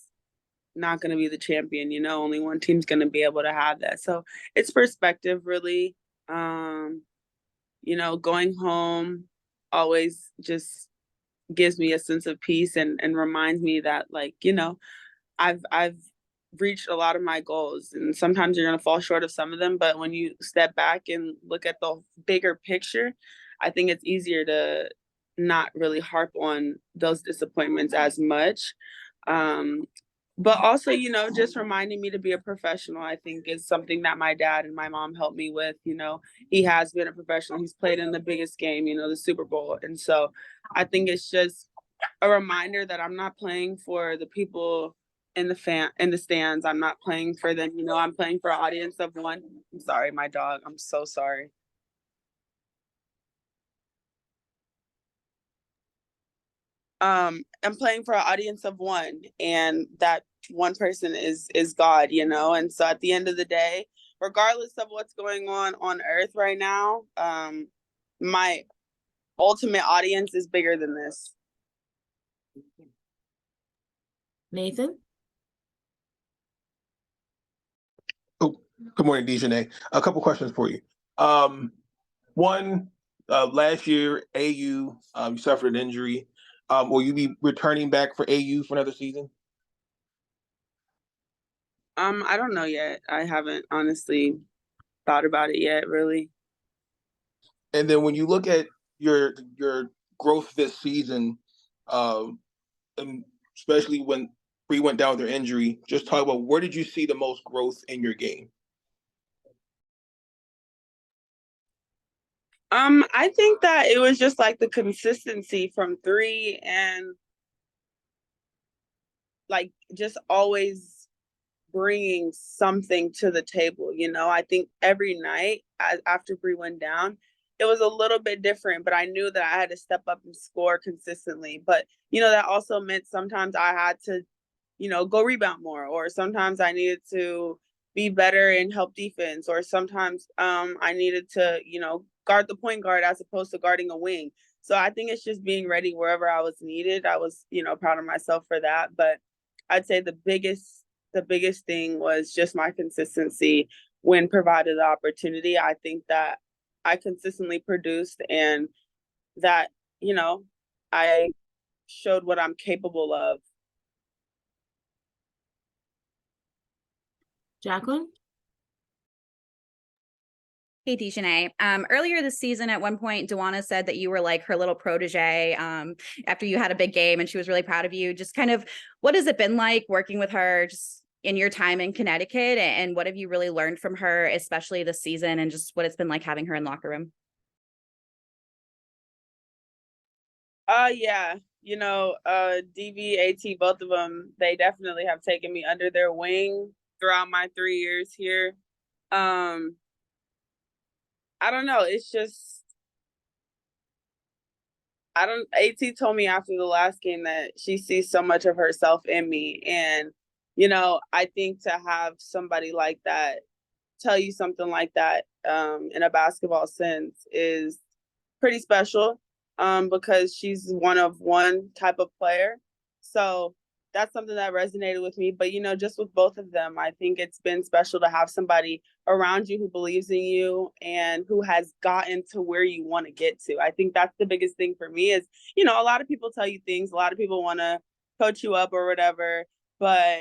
not going to be the champion. Only one team's going to be able to have that. So it's perspective, really. Going home always just gives me a sense of peace and reminds me that, I've reached a lot of my goals, and sometimes you're going to fall short of some of them, but when you step back and look at the bigger picture, I think it's easier to not really harp on those disappointments as much. But also, just reminding me to be a professional, I think is something that my dad and my mom helped me with. He has been a professional. He's played in the biggest game, the Super Bowl. And so I think it's just a reminder that I'm not playing for the people in the stands. I'm not playing for them. I'm playing for an audience of one. I'm sorry, my dog. I'm so sorry. I'm playing for an audience of one, and that one person is God, and so at the end of the day, regardless of what's going on earth right now, my ultimate audience is bigger than this. Nathan? Oh, good morning, DiJonai. A couple questions for you. One, last year, AU, you suffered an injury. Will you be returning back for AU for another season? I don't know yet. I haven't honestly thought about it yet, really. And then when you look at your growth this season, and especially when Bree went down with her injury, just talk about where did you see the most growth in your game? I think that it was just like the consistency from three and like just always bringing something to the table. I think every night after Bree went down, it was a little bit different, but I knew that I had to step up and score consistently. But, that also meant sometimes I had to, go rebound more, or sometimes I needed to be better and help defense, or sometimes I needed to, guard the point guard as opposed to guarding a wing. So I think it's just being ready wherever I was needed. I was, proud of myself for that. But I'd say the biggest thing was just my consistency when provided the opportunity. I think that I consistently produced, and that, I showed what I'm capable of. Jacqueline? Hey, DiJonai. Earlier this season, at one point, DeWanna said that you were like her little protege after you had a big game, and she was really proud of you. Just kind of, what has it been like working with her just in your time in Connecticut, and what have you really learned from her, especially this season, and just what it's been like having her in the locker room? Yeah, DB, AT, both of them, they definitely have taken me under their wing throughout my 3 years here. I don't know. It's just, AT told me after the last game that she sees so much of herself in me. And, I think to have somebody like that tell you something like that in a basketball sense is pretty special because she's one of one type of player. So that's something that resonated with me. But, just with both of them, I think it's been special to have somebody around you who believes in you and who has gotten to where you want to get to. I think that's the biggest thing for me is, a lot of people tell you things, a lot of people want to coach you up or whatever, but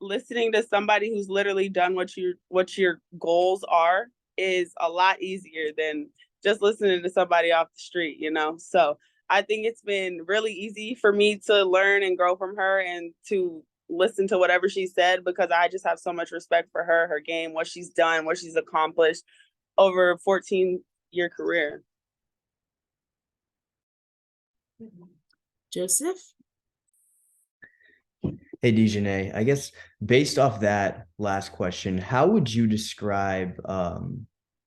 listening to somebody who's literally done what your goals are is a lot easier than just listening to somebody off the street, So I think it's been really easy for me to learn and grow from her and to listen to whatever she said, because I just have so much respect for her game, what she's done, what she's accomplished over a 14-year career. Joseph? Hey, DiJonai, I guess based off that last question, how would you describe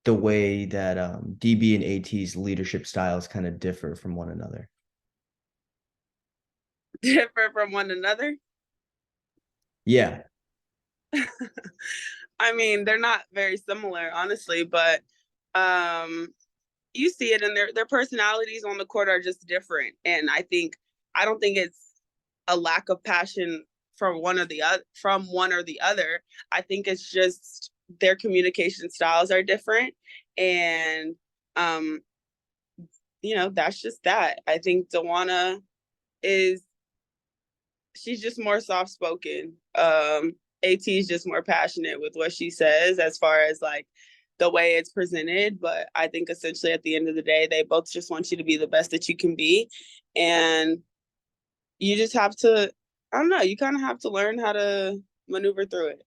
the way that DB and AT's leadership styles kind of differ from one another? Differ from one another? Yeah. I mean, they're not very similar, honestly, but you see it in their personalities on the court are just different. And I don't think it's a lack of passion from one or the other. I think it's just their communication styles are different. And that's just that. I think DeWanna she's just more soft spoken. AT is just more passionate with what she says as far as like the way it's presented. But I think essentially at the end of the day, they both just want you to be the best that you can be. And you just have to, I don't know, you kind of have to learn how to maneuver through it.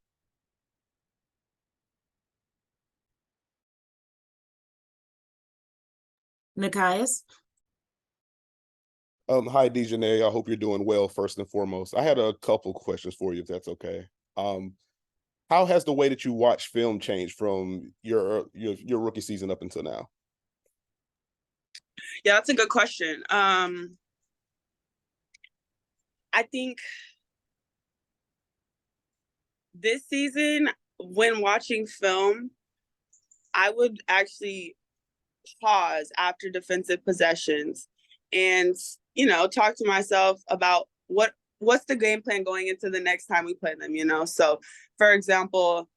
Nikias? Hi, DiJonai. I hope you're doing well, first and foremost. I had a couple questions for you, if that's okay. How has the way that you watch film changed from your rookie season up until now? Yeah, that's a good question. I think this season, when watching film, I would actually pause after defensive possessions and, you know, talk to myself about what's the game plan going into the next time we play them, you know? So, for example,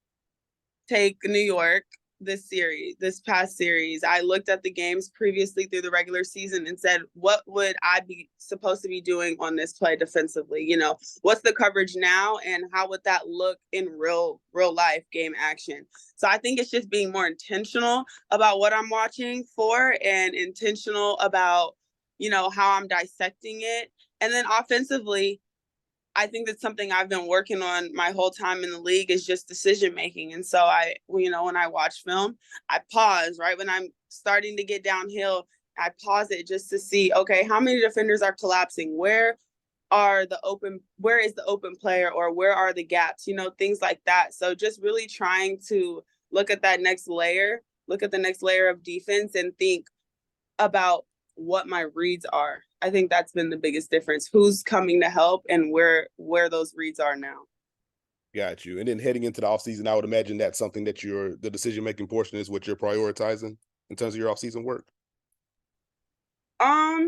take New York, this past series, I looked at the games previously through the regular season and said, what would I be supposed to be doing on this play defensively? You know, what's the coverage now and how would that look in real life game action? So I think it's just being more intentional about what I'm watching for and intentional about, you know, how I'm dissecting it. And then offensively, I think that's something I've been working on my whole time in the league is just decision making. And so when I watch film, I pause right when I'm starting to get downhill. I pause it just to see, okay, how many defenders are collapsing? Where is the open player, or where are the gaps? You know, things like that. So just really trying to look at the next layer of defense and think about what my reads are. I think that's been the biggest difference. Who's coming to help and where those reads are now. Got you. And then heading into the offseason, I would imagine that's something that the decision-making portion is what you're prioritizing in terms of your offseason work. I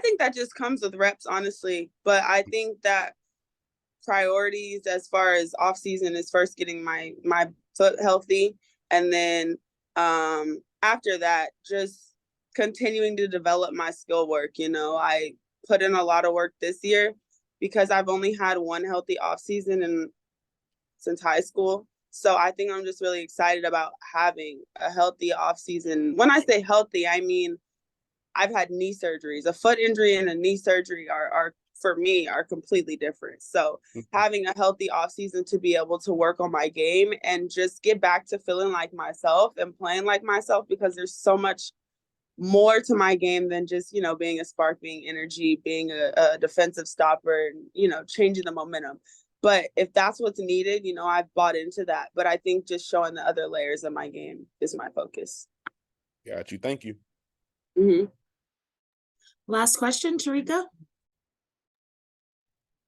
think that just comes with reps, honestly. But I think that priorities as far as offseason is first getting my foot healthy. And then after that, just continuing to develop my skill work. You know, I put in a lot of work this year because I've only had one healthy off season since high school. So I think I'm just really excited about having a healthy off season. When I say healthy, I mean, I've had knee surgeries. A foot injury and a knee surgery are for me are completely different. So having a healthy off season to be able to work on my game and just get back to feeling like myself and playing like myself, because there's so much more to my game than just, you know, being a spark, being energy, being a defensive stopper, and, you know, changing the momentum. But if that's what's needed, you know, I've bought into that. But I think just showing the other layers of my game is my focus. Got you. Thank you. Mm-hmm. Last question, Tarika.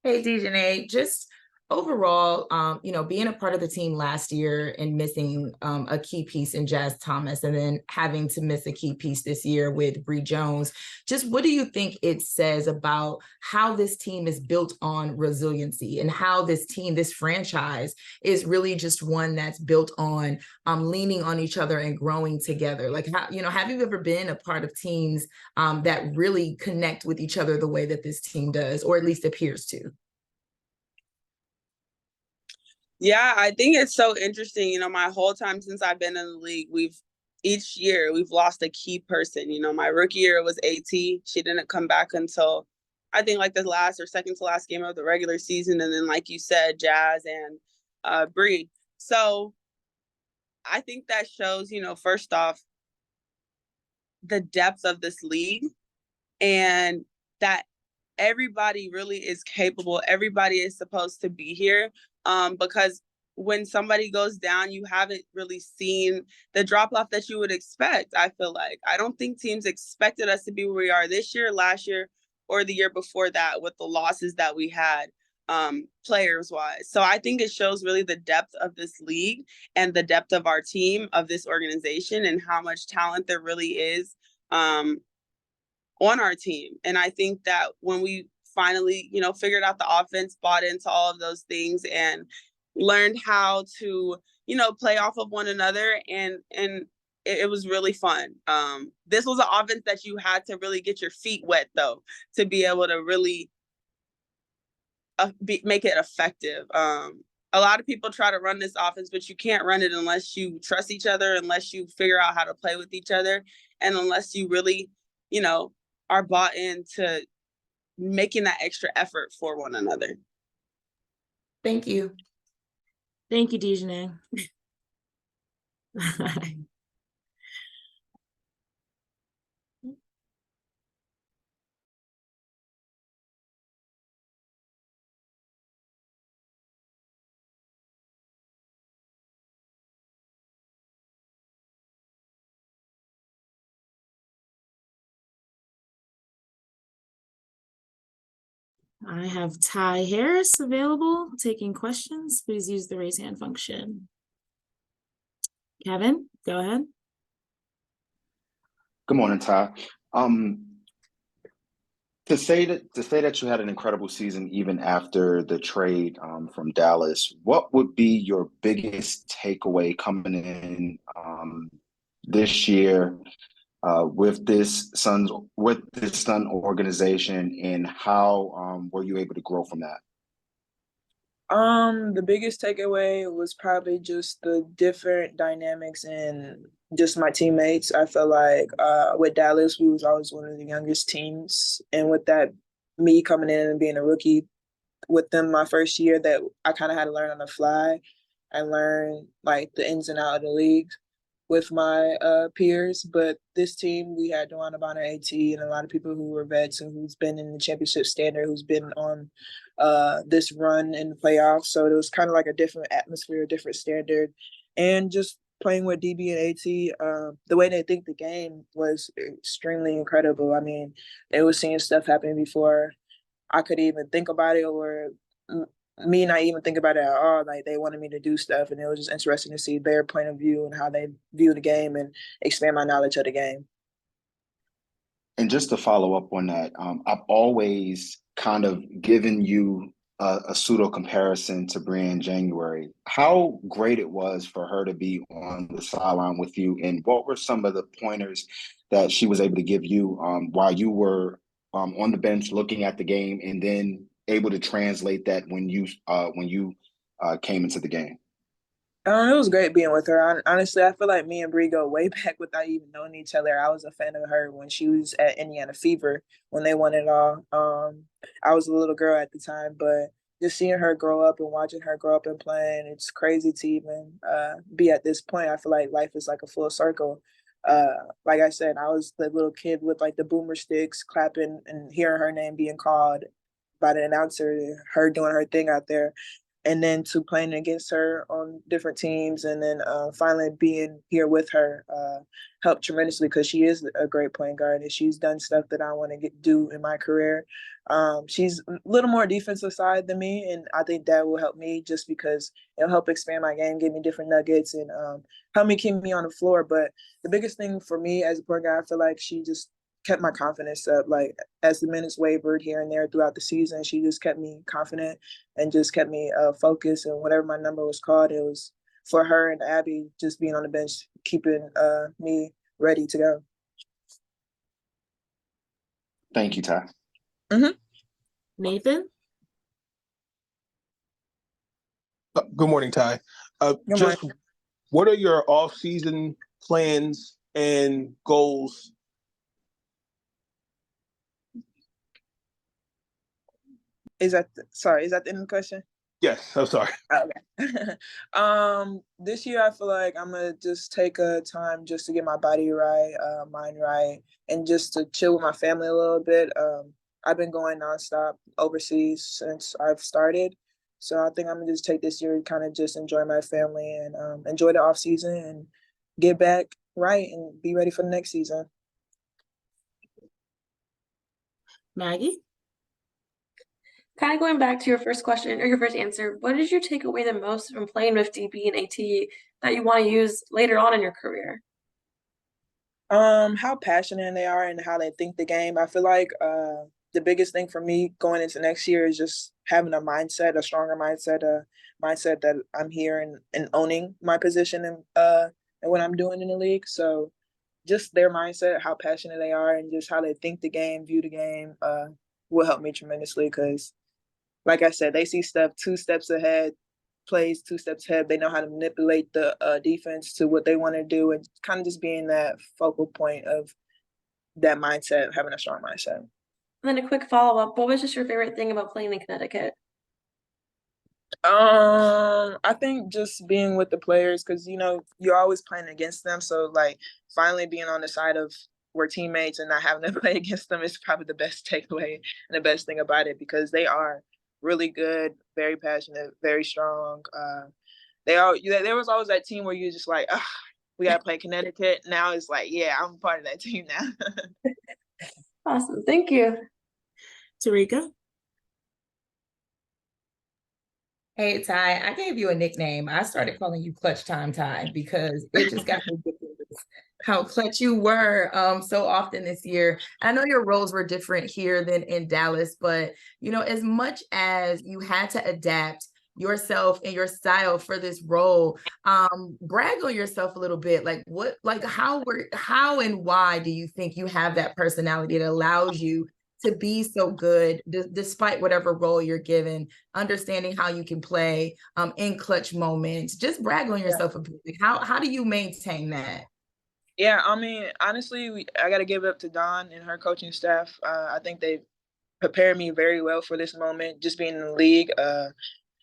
Hey, DiJonai, just overall, you know, being a part of the team last year and missing a key piece in Jazz Thomas, and then having to miss a key piece this year with Brionna Jones, just what do you think it says about how this team is built on resiliency and how this team, this franchise, is really just one that's built on leaning on each other and growing together? Like, how, you know, have you ever been a part of teams that really connect with each other the way that this team does, or at least appears to? Yeah, I think it's so interesting. You know, my whole time since I've been in the league, each year we've lost a key person. You know, my rookie year was AT. She didn't come back until I think like the last or second to last game of the regular season. And then, like you said, Jazz and Bree. So I think that shows, you know, first off, the depth of this league and that everybody really is capable. Everybody is supposed to be here. Because when somebody goes down, you haven't really seen the drop off that you would expect. I feel like I don't think teams expected us to be where we are this year, last year, or the year before that with the losses that we had players wise. So I think it shows really the depth of this league and the depth of our team, of this organization, and how much talent there really is on our team. And I think that when we finally, you know, figured out the offense, bought into all of those things, and learned how to, you know, play off of one another, and it was really fun. This was an offense that you had to really get your feet wet, though, to be able to really make it effective. A lot of people try to run this offense, but you can't run it unless you trust each other, unless you figure out how to play with each other, and unless you really, are bought into making that extra effort for one another. Thank you. Thank you, DiJonai. I have Ty Harris available, taking questions. Please use the raise hand function. Kevin, go ahead. Good morning, Ty. To say that you had an incredible season even after the trade from Dallas, what would be your biggest takeaway coming in this year with this Sun organization, and how were you able to grow from that? The biggest takeaway was probably just the different dynamics and just my teammates. I feel like with Dallas, we was always one of the youngest teams, and with that, me coming in and being a rookie with them my first year, that I kind of had to learn on the fly and learn like the ins and outs of the league with my peers. But this team, we had DeWanna Bonner, AT, and a lot of people who were vets and who's been in the championship standard, who's been on this run in the playoffs. So it was kind of like a different atmosphere, a different standard. And just playing with DB and AT, the way they think the game was extremely incredible. I mean, they were seeing stuff happening before I could even think about it, or me not even think about it at all. Like, they wanted me to do stuff, and it was just interesting to see their point of view and how they view the game and expand my knowledge of the game. And just to follow up on that, I've always kind of given you a pseudo comparison to Brianna January. How great it was for her to be on the sideline with you, and what were some of the pointers that she was able to give you while you were on the bench looking at the game, and then able to translate that when you came into the game? It was great being with her. Honestly, I feel like me and Brie go way back without even knowing each other. I was a fan of her when she was at Indiana Fever when they won it all. I was a little girl at the time, but just seeing her grow up and watching her grow up and playing, it's crazy to even be at this point. I feel like life is like a full circle. Like I said, I was the little kid with like the boomer sticks clapping and hearing her name being called by the announcer, her doing her thing out there. And then to playing against her on different teams, and then finally being here with her helped tremendously, because she is a great point guard and she's done stuff that I want to do in my career. She's a little more defensive side than me, and I think that will help me just because it'll help expand my game, give me different nuggets, and help me keep me on the floor. But the biggest thing for me as a point guard, I feel like she just kept my confidence up. Like, as the minutes wavered here and there throughout the season, she just kept me confident and just kept me focused. And whatever my number was called, it was for her and Abby just being on the bench, keeping me ready to go. Thank you, Ty. Nathan? Good morning, Ty. Good morning. What are your off-season plans and goals? Is that the end of the question? Yes, I'm sorry. Okay. This year I feel like I'm gonna just take a time just to get my body right, mind right, and just to chill with my family a little bit. I've been going nonstop overseas since I've started, so I think I'm gonna just take this year to kind of just enjoy my family and enjoy the off season and get back right and be ready for the next season. Maggie? Kind of going back to your first question or your first answer, what did you take away the most from playing with DB and AT that you want to use later on in your career? How passionate they are and how they think the game. I feel like the biggest thing for me going into next year is just having a mindset, a stronger mindset, a mindset that I'm here and owning my position and what I'm doing in the league. So just their mindset, how passionate they are, and just how they think the game, view the game, will help me tremendously, because like I said, they see stuff 2 steps ahead, plays 2 steps ahead. They know how to manipulate the defense to what they want to do, and kind of just being that focal point of that mindset, having a strong mindset. And then a quick follow-up. What was just your favorite thing about playing in Connecticut? I think just being with the players, because you're always playing against them. So like finally being on the side of we're teammates and not having to play against them is probably the best takeaway and the best thing about it, because they are really good, very passionate, very strong. There was always that team where you're just like, we gotta play Connecticut. Now it's like, yeah, I'm part of that team now. Awesome. Thank you. Tarika? Hey, Ty, I gave you a nickname. I started calling you Clutch Time Ty because it just got ridiculous how clutch you were so often this year. I know your roles were different here than in Dallas, but as much as you had to adapt yourself and your style for this role, brag on yourself a little bit. How and why do you think you have that personality that allows you to be so good despite whatever role you're given, understanding how you can play in clutch moments? Just brag on yourself a bit. How do you maintain that? Yeah, I mean, honestly, I got to give it up to Dawn and her coaching staff. I think they prepared me very well for this moment, just being in the league.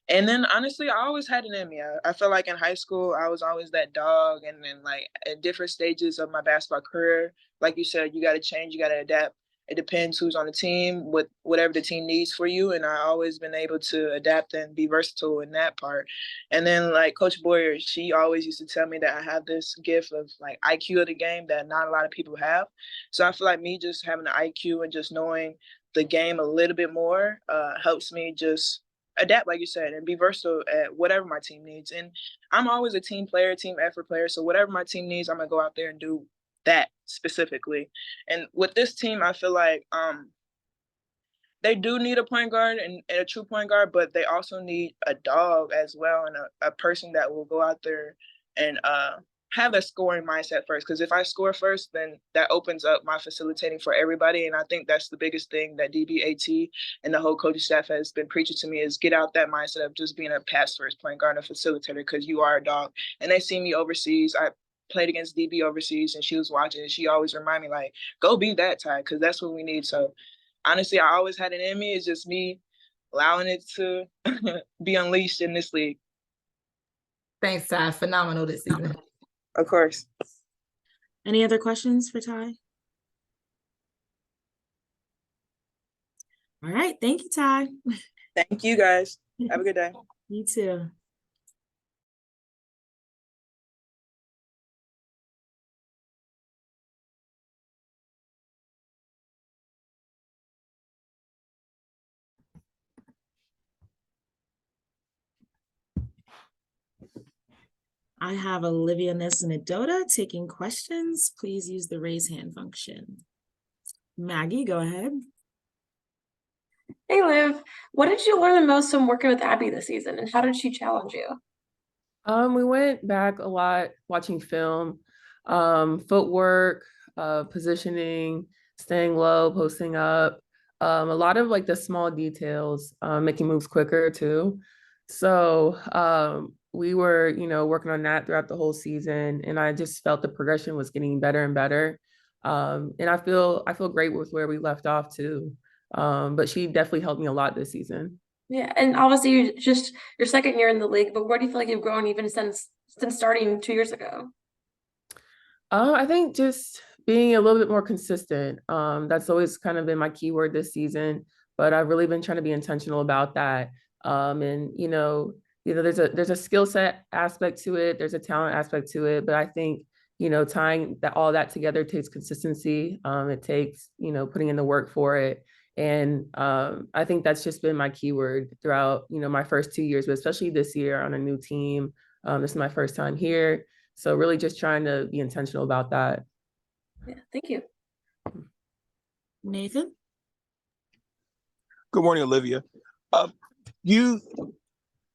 And then honestly, I always had it in me. I feel like in high school, I was always that dog. And then like at different stages of my basketball career, like you said, you got to change, you got to adapt. It depends who's on the team, with whatever the team needs for you. And I always been able to adapt and be versatile in that part. And then like Coach Boyer, she always used to tell me that I have this gift of like IQ of the game that not a lot of people have. So I feel like me just having the IQ and just knowing the game a little bit more helps me just adapt, like you said, and be versatile at whatever my team needs. And I'm always a team player, team effort player. So whatever my team needs, I'm gonna go out there and do that specifically. And with this team, I feel like they do need a point guard and a true point guard, but they also need a dog as well, and a person that will go out there and have a scoring mindset first. Because if I score first, then that opens up my facilitating for everybody. And I think that's the biggest thing that DBAT and the whole coaching staff has been preaching to me, is get out that mindset of just being a pass first point guard and a facilitator, because you are a dog. And they see me overseas. I played against DB overseas, and she was watching, and she always remind me like, go be that Ty, because that's what we need. So honestly, I always had it in me. It's just me allowing it to be unleashed in this league. Thanks, Ty. Phenomenal this season. Of course. Any other questions for Ty? All right. Thank you, Ty. Thank you, guys. Have a good day. You too. I have Olivia Nelson-Ododa taking questions. Please use the raise hand function. Maggie, go ahead. Hey, Liv. What did you learn the most from working with Abby this season, and how did she challenge you? We went back a lot watching film, footwork, positioning, staying low, posting up, a lot of like the small details, making moves quicker too. So we were, working on that throughout the whole season, and I just felt the progression was getting better and better. And I feel great with where we left off too. But she definitely helped me a lot this season. Yeah, and obviously you're just your second year in the league, but where do you feel like you've grown even since starting 2 years ago? I think just being a little bit more consistent. That's always kind of been my keyword this season, but I've really been trying to be intentional about that. And there's a skill set aspect to it, there's a talent aspect to it, but I think tying all that together takes consistency. It takes putting in the work for it. And I think that's just been my keyword throughout, my first 2 years, but especially this year on a new team. This is my first time here. So really just trying to be intentional about that. Yeah, thank you. Nathan? Good morning, Olivia. You've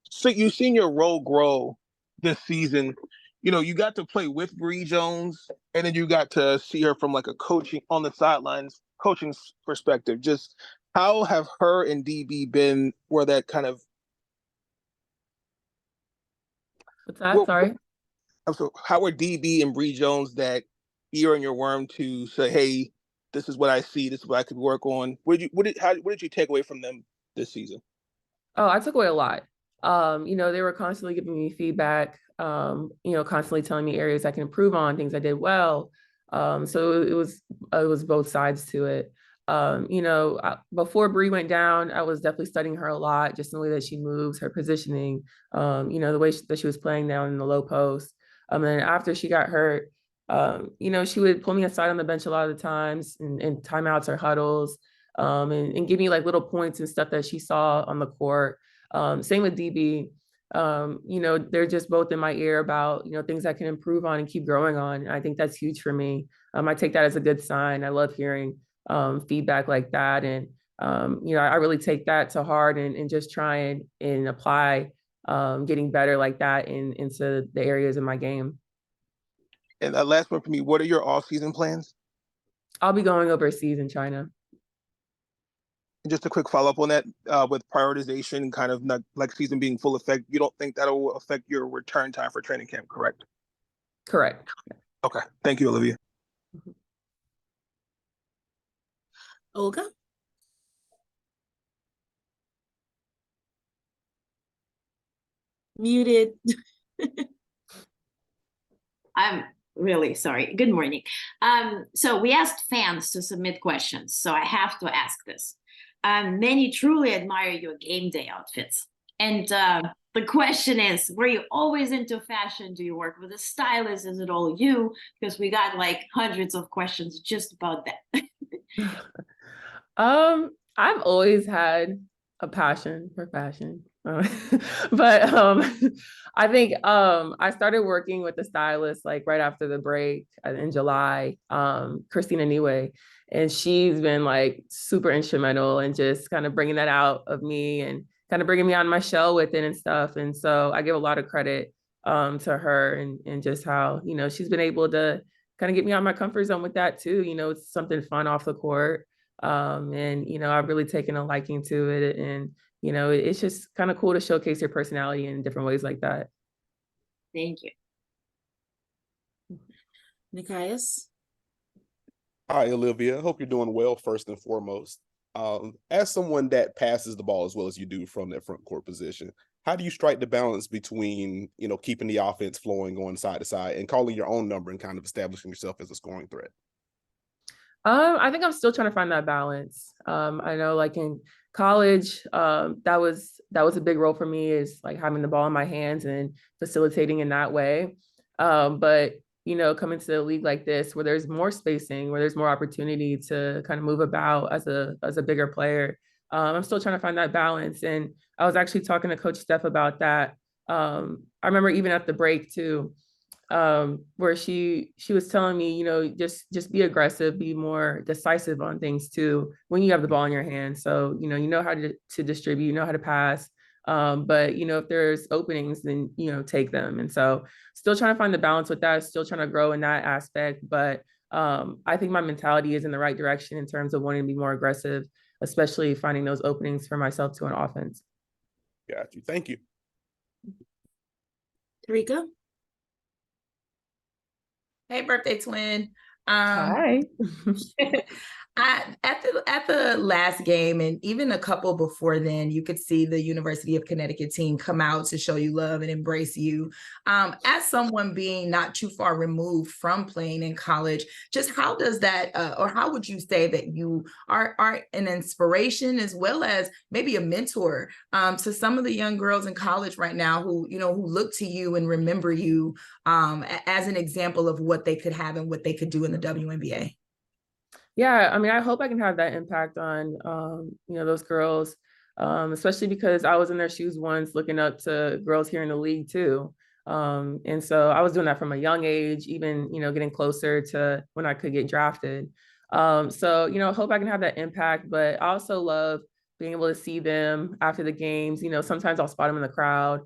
seen your role grow this season. You got to play with Brionna Jones, and then you got to see her from like a coaching on the sidelines, coaching perspective. Just how have her and DB been where that kind of What's that? Sorry. So how are DB and Bree Jones that ear in your worm to say, hey, this is what I see, this is what I could work on? What did you take away from them this season? Oh, I took away a lot. They were constantly giving me feedback, constantly telling me areas I can improve on, things I did well. So it was both sides to it. Before Bree went down, I was definitely studying her a lot, just in the way that she moves, her positioning, the way that she was playing down in the low post. And then after she got hurt, she would pull me aside on the bench a lot of the times in timeouts or huddles, and give me like little points and stuff that she saw on the court. Same with DB. They're just both in my ear about, things I can improve on and keep growing on. And I think that's huge for me. I take that as a good sign. I love hearing feedback like that. And, I really take that to heart and just try and apply getting better like that into the areas of my game. And that last one for me, what are your off-season plans? I'll be going overseas in China. And just a quick follow-up on that, with prioritization, kind of not like season being full effect, you don't think that'll affect your return time for training camp, correct? Correct. Okay. Thank you, Olivia. Olga? Muted. I'm really sorry. Good morning. So we asked fans to submit questions, so I have to ask this. Many truly admire your game day outfits. And the question is, were you always into fashion? Do you work with a stylist? Is it all you? Because we got like hundreds of questions just about that. I've always had a passion for fashion. But I think I started working with the stylist like right after the break in July, Christina Niwe, and she's been like super instrumental in just kind of bringing that out of me and kind of bringing me on my shell with it and stuff. And so I give a lot of credit to her and just how, she's been able to kind of get me out of my comfort zone with that too. It's something fun off the court. And I've really taken a liking to it, and it's just kind of cool to showcase your personality in different ways like that. Thank you. Nikias? Hi, Olivia. Hope you're doing well, first and foremost. As someone that passes the ball as well as you do from that front court position, how do you strike the balance between, keeping the offense flowing, going side to side, and calling your own number and kind of establishing yourself as a scoring threat? I think I'm still trying to find that balance. I know like in college, that was a big role for me, is like having the ball in my hands and facilitating in that way. But coming to the league like this, where there's more spacing, where there's more opportunity to kind of move about as a bigger player, I'm still trying to find that balance. And I was actually talking to Coach Steph about that. I remember even at the break too, where she was telling me, just be aggressive, be more decisive on things too when you have the ball in your hand. So you know how to distribute, you know how to pass, but if there's openings, then take them. And so still trying to find the balance with that, still trying to grow in that aspect. But I think my mentality is in the right direction in terms of wanting to be more aggressive, especially finding those openings for myself to an offense. Got you. Thank you. Tarika? Hey, birthday twin. Hi. At the last game, and even a couple before then, you could see the University of Connecticut team come out to show you love and embrace you. As someone being not too far removed from playing in college, just how does that, or how would you say that you are an inspiration as well as maybe a mentor to some of the young girls in college right now who look to you and remember you as an example of what they could have and what they could do in the WNBA? Yeah, I mean, I hope I can have that impact on, those girls, especially because I was in their shoes once, looking up to girls here in the league too. And so I was doing that from a young age, even, getting closer to when I could get drafted. So, I hope I can have that impact, but I also love being able to see them after the games. Sometimes I'll spot them in the crowd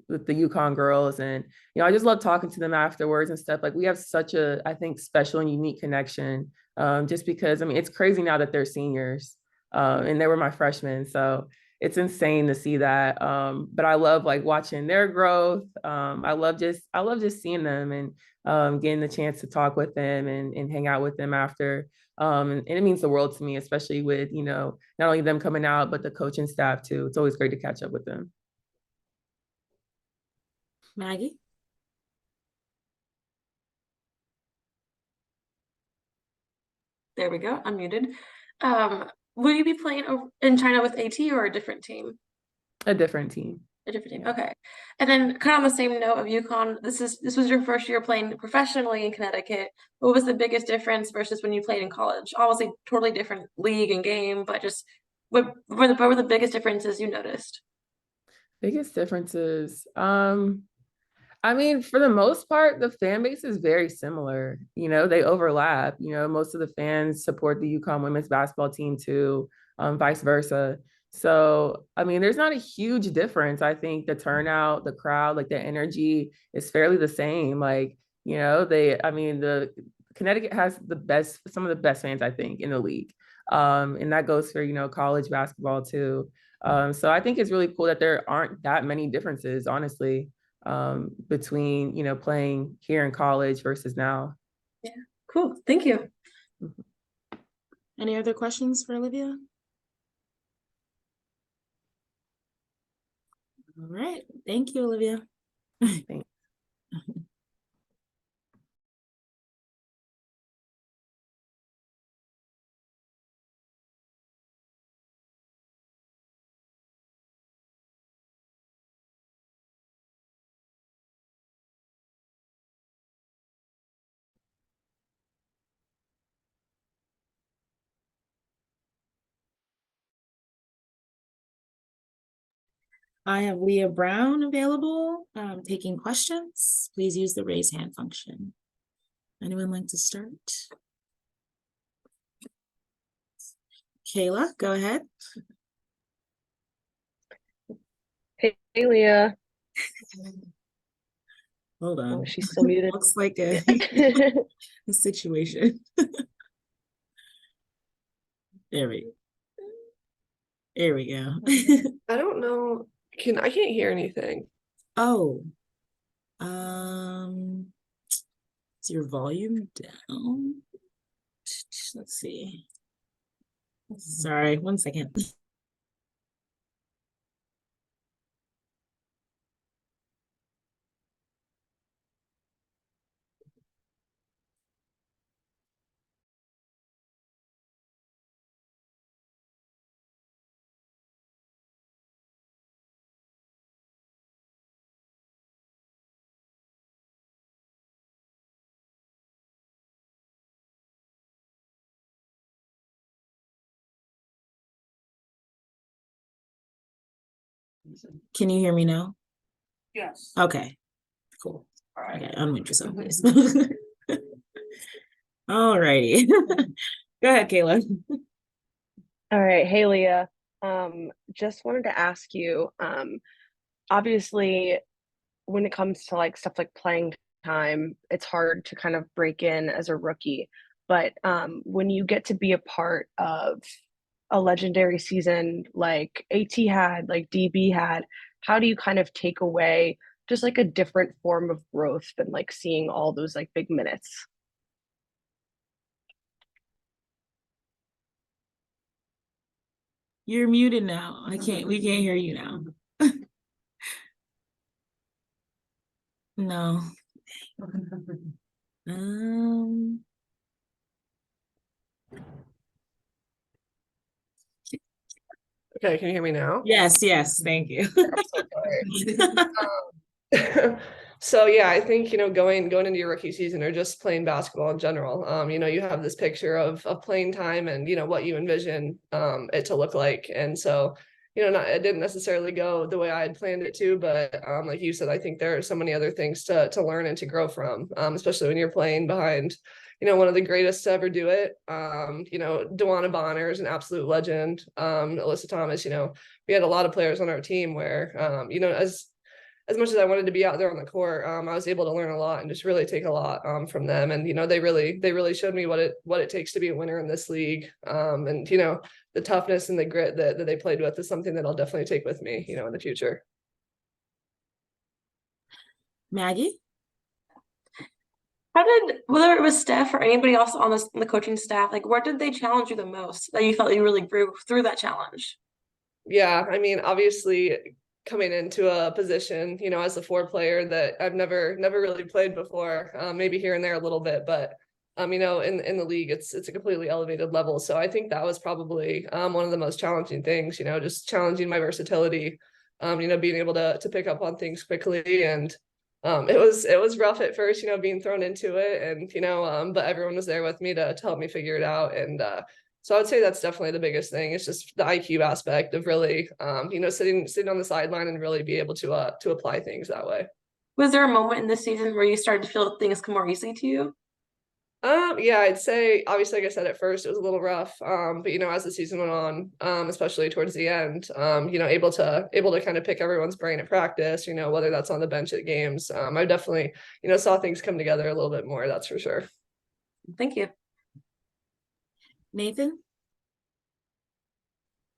with the UConn girls. And, I just love talking to them afterwards and stuff. Like we have such a, I think, special and unique connection. Just because, I mean, it's crazy now that they're seniors. and they were my freshmen. So it's insane to see that. But I love like watching their growth. I love just seeing them and getting the chance to talk with them and hang out with them after. And it means the world to me, especially with, not only them coming out, but the coaching staff too. It's always great to catch up with them. Maggie? There we go, unmuted. Will you be playing in China with AT or a different team? A different team. A different team, okay. And then kind of on the same note of UConn, this was your first year playing professionally in Connecticut. What was the biggest difference versus when you played in college? Obviously, totally different league and game, but just what were the biggest differences you noticed? Biggest differences. I mean, for the most part, the fan base is very similar. They overlap. Most of the fans support the UConn women's basketball team too, vice versa. So, I mean, there's not a huge difference. I think the turnout, the crowd, like the energy is fairly the same. The Connecticut has some of the best fans, I think, in the league. And that goes for, college basketball too. So I think it's really cool that there aren't that many differences, honestly, between, playing here in college versus now. Yeah, cool. Thank you. Any other questions for Olivia? All right. Thank you, Olivia. Thanks. I have Leigha Brown available, taking questions. Please use the raise hand function. Anyone like to start? Kayla, go ahead. Hey, Leah. Hold on. Oh, she's still muted. Looks like a situation. There we go. I don't know. I can't hear anything. Oh, is your volume down? Let's see. Sorry, 1 second. Can you hear me now? Yes. Okay, cool. Okay, unmute yourself, please. All righty. Go ahead, Kayla. All right. Hey, Leah. Just wanted to ask you, obviously, when it comes to like stuff like playing time, it's hard to kind of break in as a rookie. But when you get to be a part of a legendary season like AT had, like DB had, how do you kind of take away just like a different form of growth than like seeing all those like big minutes? You're muted now. We can't hear you now. No. Okay, can you hear me now? Yes, thank you. So yeah, I think going into your rookie season or just playing basketball in general, you have this picture of playing time and what you envision it to look like, and so it didn't necessarily go the way I had planned it to, but like you said, I think there are so many other things to learn and to grow from, especially when you're playing behind one of the greatest to ever do it. DeWanna Bonner is an absolute legend. Alyssa Thomas, we had a lot of players on our team where, as as much as I wanted to be out there on the court, I was able to learn a lot and just really take a lot from them. And, they really showed me what it takes to be a winner in this league. And, the toughness and the grit that they played with is something that I'll definitely take with me, in the future. Maggie? How did, whether it was Steph or anybody else on the coaching staff, like where did they challenge you the most that you felt you really grew through that challenge? Yeah, I mean, obviously coming into a position, as a 4 player that I've never really played before, maybe here and there a little bit, but in the league, it's a completely elevated level. So I think that was probably one of the most challenging things, just challenging my versatility, being able to pick up on things quickly. And it was rough at first, being thrown into it, and but everyone was there with me to help me figure it out. And so I would say that's definitely the biggest thing. It's just the IQ aspect of really, sitting on the sideline and really be able to apply things that way. Was there a moment in this season where you started to feel things come more easily to you? Yeah, I'd say, obviously, like I said, at first it was a little rough, but as the season went on, especially towards the end, able to kind of pick everyone's brain at practice, whether that's on the bench at games. I definitely, saw things come together a little bit more, that's for sure. Thank you. Nathan?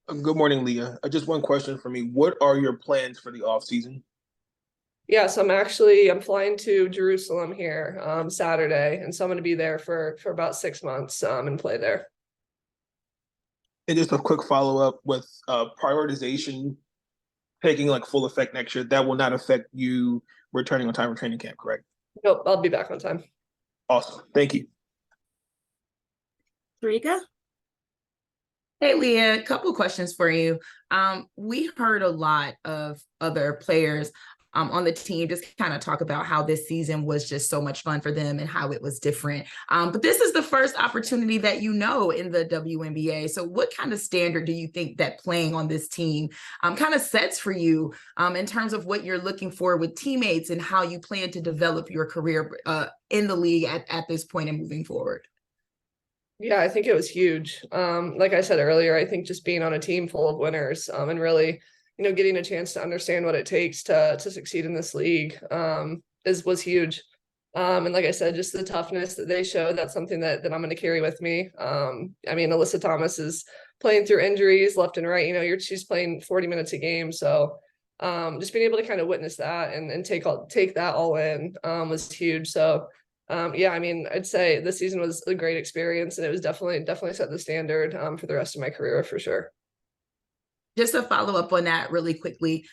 Good morning, Leigha. Just one question for me. What are your plans for the off season? Yeah, so I'm flying to Jerusalem here Saturday, and so I'm going to be there for about 6 months and play there. And just a quick follow-up with prioritization taking like full effect next year, that will not affect you returning on time for training camp, correct? Nope, I'll be back on time. Awesome. Thank you. Sarika? Hey, Leigha, a couple questions for you. We heard a lot of other players on the team just kind of talk about how this season was just so much fun for them and how it was different. But this is the first opportunity that in the WNBA. So what kind of standard do you think that playing on this team kind of sets for you in terms of what you're looking for with teammates and how you plan to develop your career in the league at this point and moving forward? Yeah, I think it was huge. Like I said earlier, I think just being on a team full of winners and really, getting a chance to understand what it takes to succeed in this league was huge. And like I said, just the toughness that they showed, that's something that I'm going to carry with me. I mean, Alyssa Thomas is playing through injuries left and right. She's playing 40 minutes a game. So just being able to kind of witness that and take that all in was huge. So yeah, I mean, I'd say this season was a great experience, and it was definitely set the standard for the rest of my career for sure. Just to follow up on that really quickly,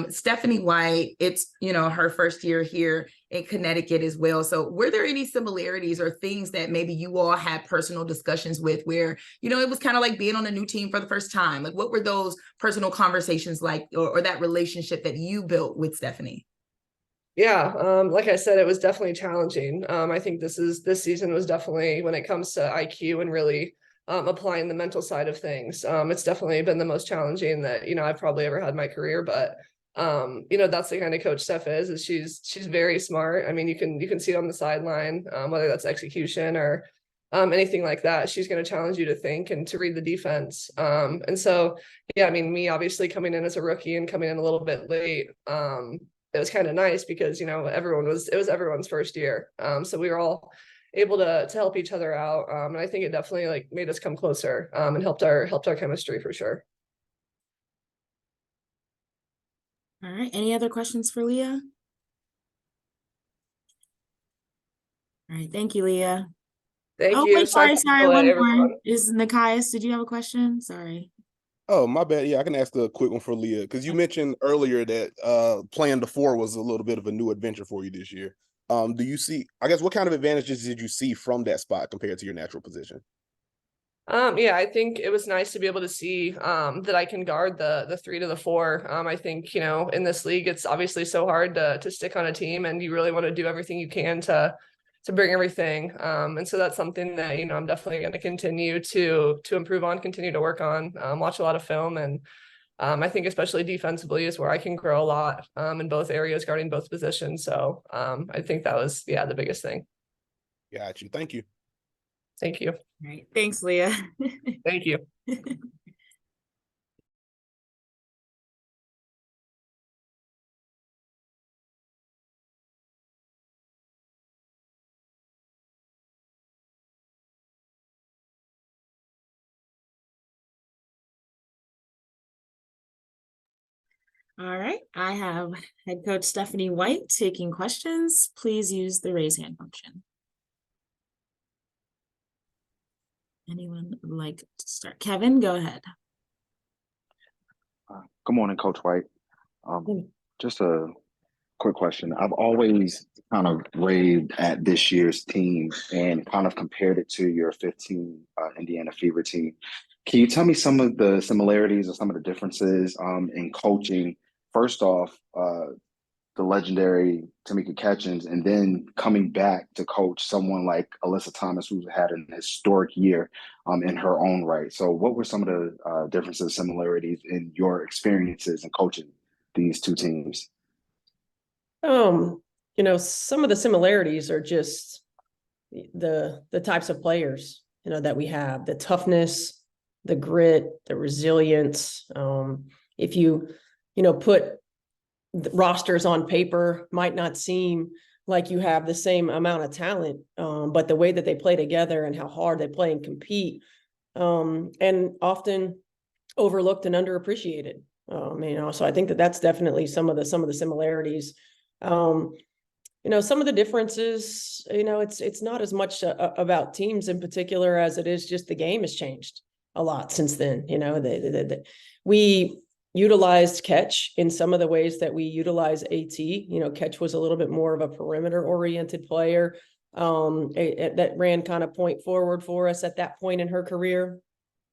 Stephanie White, it's, her first year here in Connecticut as well. So were there any similarities or things that maybe you all had personal discussions with where, it was kind of like being on a new team for the first time? Like, what were those personal conversations like, or that relationship that you built with Stephanie? Yeah, like I said, it was definitely challenging. I think this season was definitely, when it comes to IQ and really applying the mental side of things, it's definitely been the most challenging that I've probably ever had in my career. But that's the kind of coach Steph is she's very smart. I mean, you can see it on the sideline, whether that's execution or anything like that. She's going to challenge you to think and to read the defense. And so, yeah, I mean, me obviously coming in as a rookie and coming in a little bit late, it was kind of nice because, it was everyone's first year. So we were all able to help each other out. And I think it definitely made us come closer and helped our chemistry for sure. All right. Any other questions for Leigha? All right. Thank you, Leigha. Thank you. you. Sorry. One everyone. more. Is Nikias, did you have a question? Sorry. Oh, my bad. Yeah, I can ask a quick one for Leigha, because you mentioned earlier that playing the 4 was a little bit of a new adventure for you this year. Do you see, I guess, what kind of advantages did you see from that spot compared to your natural position? Yeah, I think it was nice to be able to see that I can guard the 3 to the 4. I think, in this league, it's obviously so hard to stick on a team, and you really want to do everything you can to bring everything. And so that's something that, I'm definitely going to continue to improve on, continue to work on, watch a lot of film. And I think especially defensively is where I can grow a lot in both areas, guarding both positions. So I think that was, the biggest thing. Got you. Thank you. Thank you. All right. Thanks, Leigha. Thank you. All right, I have head coach Stephanie White taking questions. Please use the raise hand function. Anyone would like to start? Kevin, go ahead. Good morning, Coach White. Just a quick question. I've always kind of raved at this year's team and kind of compared it to your 15 Indiana Fever team. Can you tell me some of the similarities or some of the differences in coaching? First off, the legendary Tamika Catchings, and then coming back to coach someone like Alyssa Thomas, who's had an historic year in her own right. So what were some of the differences, similarities in your experiences in coaching these two teams? Some of the similarities are just the types of players, that we have, the toughness, the grit, the resilience. If you, put the rosters on paper, might not seem like you have the same amount of talent, but the way that they play together and how hard they play and compete, and often overlooked and underappreciated. So I think that's definitely some of the similarities. Some of the differences, it's not as much about teams in particular as it is just the game has changed a lot since then. We utilized catch in some of the ways that we utilize AT. Catch was a little bit more of a perimeter oriented player that ran kind of point forward for us at that point in her career.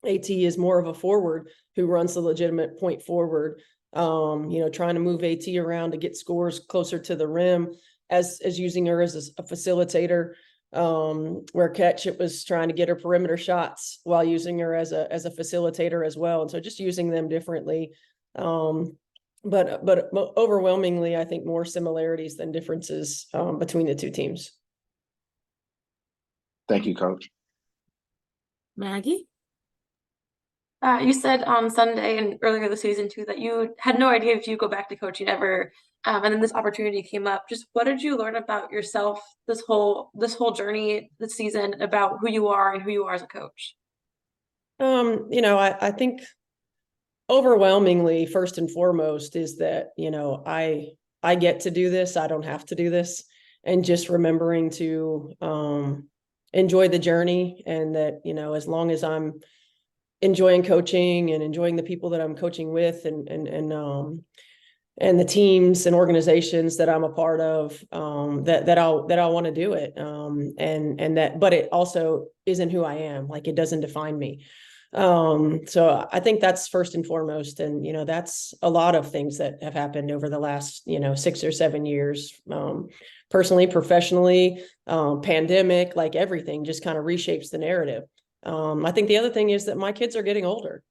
AT is more of a forward who runs the legitimate point forward, trying to move AT around to get scores closer to the rim as using her as a facilitator, where Catch, it was trying to get her perimeter shots while using her as a facilitator as well. And so just using them differently. But overwhelmingly, I think more similarities than differences between the two teams. Thank you, Coach. Maggie? You said on Sunday and earlier this season too that you had no idea if you go back to coaching ever, and then this opportunity came up. Just what did you learn about yourself this whole journey this season about who you are and who you are as a coach? I think overwhelmingly, first and foremost, is that I get to do this. I don't have to do this, and just remembering to enjoy the journey, and that as long as I'm enjoying coaching and enjoying the people that I'm coaching with and the teams and organizations that I'm a part of, that I'll want to do it. But it also isn't who I am. Like, it doesn't define me. So I think that's first and foremost. And, that's a lot of things that have happened over the last, 6 or 7 years, personally, professionally, pandemic, like everything just kind of reshapes the narrative. I think the other thing is that my kids are getting older,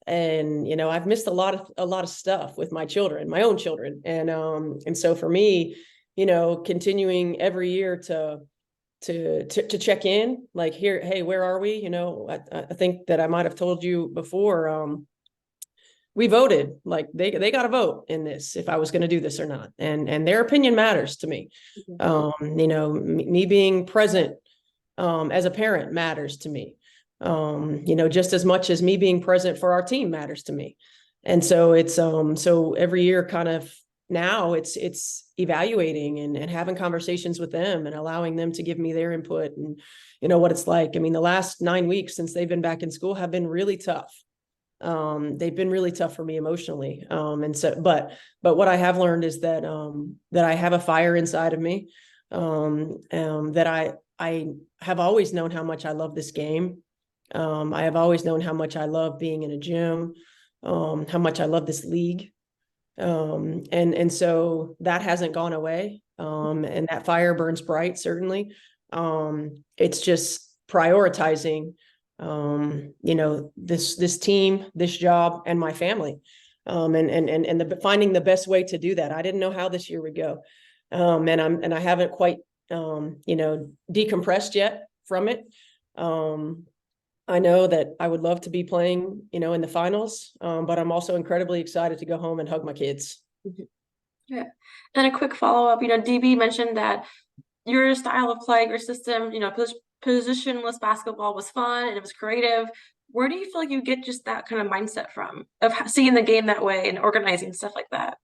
and I've missed a lot of stuff with my children, my own children, and so for me, continuing every year to check in, like, here, hey, where are we? I think that I might have told you before. We voted, like they got to vote in this if I was going to do this or not, and their opinion matters to me. Me being present as a parent matters to me. Just as much as me being present for our team matters to me. And so it's so every year kind of now it's evaluating and having conversations with them and allowing them to give me their input and what it's like. I mean, the last 9 weeks since they've been back in school have been really tough. They've been really tough for me emotionally. And so but what I have learned is that I have a fire inside of me, that I have always known how much I love this game. I have always known how much I love being in a gym, how much I love this league. And so that hasn't gone away. And that fire burns bright, certainly. It's just prioritizing, this team, this job, and my family, and finding the best way to do that. I didn't know how this year would go. And I haven't quite, decompressed yet from it. I know that I would love to be playing, in the finals, but I'm also incredibly excited to go home and hug my kids. Yeah. And a quick follow-up, DB mentioned that your style of play, your system, positionless basketball was fun and it was creative. where do you feel like you get just that kind of mindset from of seeing the game that way and organizing stuff like that?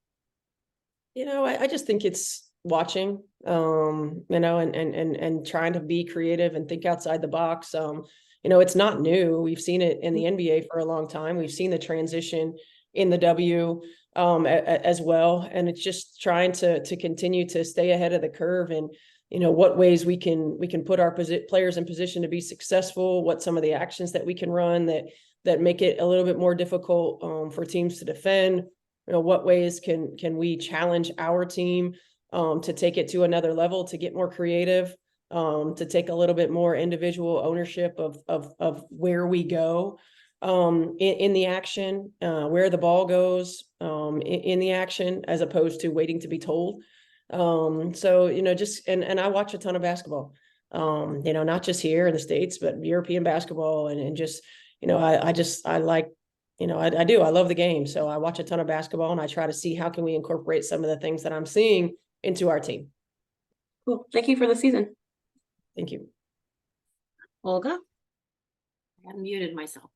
I just think it's watching, and trying to be creative and think outside the box. It's not new. We've seen it in the NBA for a long time. We've seen the transition in the W as well. And it's just trying to continue to stay ahead of the curve and, what ways we can put our players in position to be successful, what some of the actions that we can run that make it a little bit more difficult for teams to defend. What ways can we challenge our team to take it to another level, to get more creative, to take a little bit more individual ownership of where we go in the action, where the ball goes in the action, as opposed to waiting to be told. Just and I watch a ton of basketball, not just here in the States, but European basketball and just, I like, I do. I love the game. So I watch a ton of basketball and I try to see how can we incorporate some of the things that I'm seeing into our team. Cool. Thank you for the season. Thank you. Olga? I unmuted myself.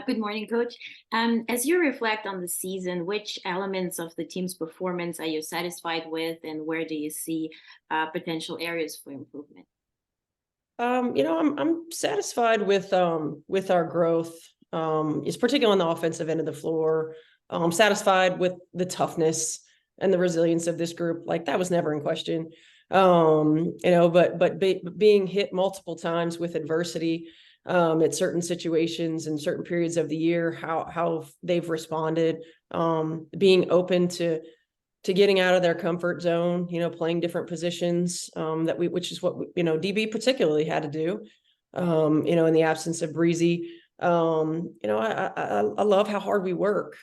Good morning, Coach. As you reflect on the season, which elements of the team's performance are you satisfied with, and where do you see potential areas for improvement? I'm satisfied with our growth. Is particularly on the offensive end of the floor. I'm satisfied with the toughness and the resilience of this group. Like, that was never in question. But being hit multiple times with adversity at certain situations and certain periods of the year, how they've responded, being open to getting out of their comfort zone, playing different positions, which is what DB particularly had to do, in the absence of Breezy. I love how hard we work.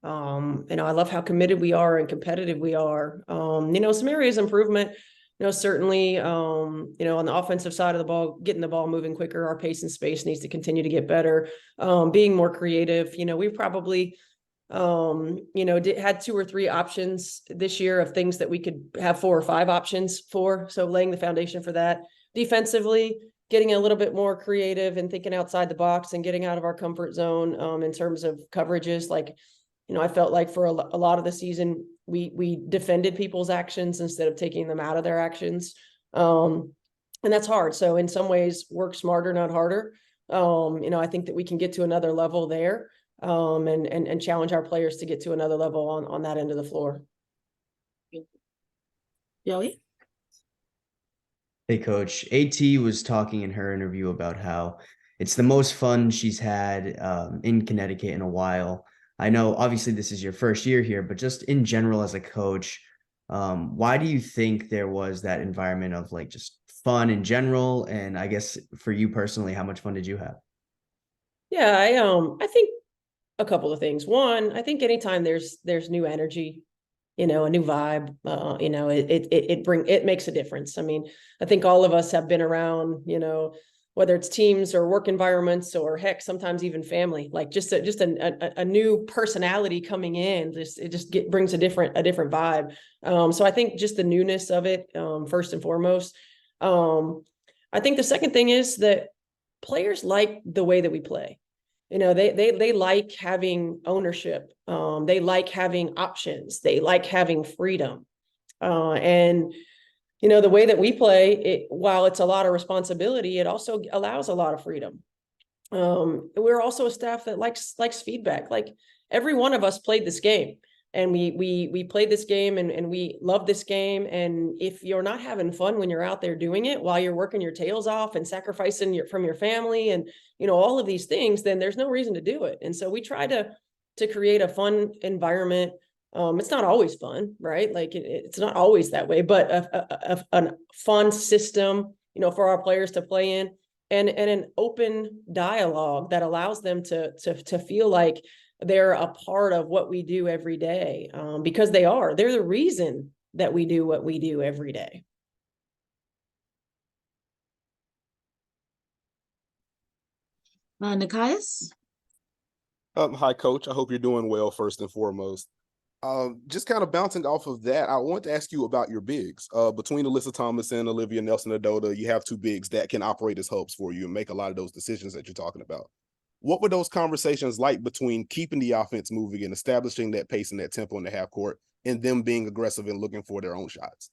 I love how committed we are and competitive we are. Some areas of improvement, certainly, on the offensive side of the ball, getting the ball moving quicker, our pace and space needs to continue to get better. Being more creative, we probably, had 2 or 3 options this year of things that we could have 4 or 5 options for. So laying the foundation for that. Defensively, getting a little bit more creative and thinking outside the box and getting out of our comfort zone in terms of coverages. Like, I felt like for a lot of the season, we defended people's actions instead of taking them out of their actions. And that's hard. So in some ways, work smarter, not harder. I think that we can get to another level there and challenge our players to get to another level on that end of the floor. Joey? Hey, Coach. AT was talking in her interview about how it's the most fun she's had in Connecticut in a while. I know, obviously, this is your first year here, but just in general as a coach, why do you think there was that environment of like just fun in general? And I guess for you personally, how much fun did you have? Yeah, I think a couple of things. One, I think anytime there's new energy, a new vibe, it makes a difference. I mean, I think all of us have been around, whether it's teams or work environments or heck, sometimes even family, like just a new personality coming in, brings a different vibe. So I think just the newness of it, first and foremost. I think the second thing is that players like the way that we play. They like having ownership. They like having options. They like having freedom. And the way that we play, while it's a lot of responsibility, it also allows a lot of freedom. We're also a staff that likes feedback. Like, every one of us played this game, and we played this game and we love this game. And if you're not having fun when you're out there doing it, while you're working your tails off and sacrificing from your family and all of these things, then there's no reason to do it. And so we try to create a fun environment. It's not always fun, right? Like, it's not always that way, but a fun system, for our players to play in, and an open dialogue that allows them to feel like they're a part of what we do every day, because they're the reason that we do what we do every day. Nikias? Hi, Coach. I hope you're doing well, first and foremost. Just kind of bouncing off of that, I want to ask you about your bigs. Between Alyssa Thomas and Olivia Nelson-Ododa, you have 2 bigs that can operate as hubs for you and make a lot of those decisions that you're talking about. What were those conversations like between keeping the offense moving and establishing that pace and that tempo in the half court and them being aggressive and looking for their own shots?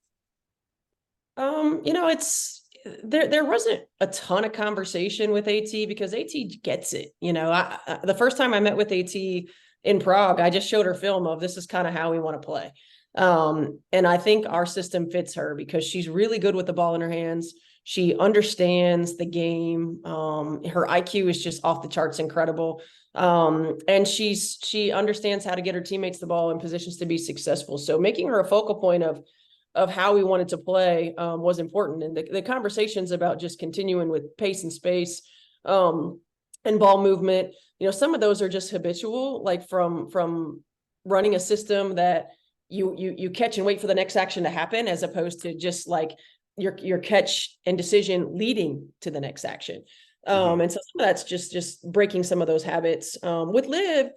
It's there wasn't a ton of conversation with AT because AT gets it. The first time I met with AT in Prague, I just showed her film of this is kind of how we want to play. And I think our system fits her because she's really good with the ball in her hands. She understands the game. Her IQ is just off the charts incredible. And she understands how to get her teammates the ball in positions to be successful. So making her a focal point of how we wanted to play was important. And the conversations about just continuing with pace and space and ball movement, some of those are just habitual, like from running a system that you catch and wait for the next action to happen, as opposed to just like your catch and decision leading to the next action. And so some of that's just breaking some of those habits. With Liv,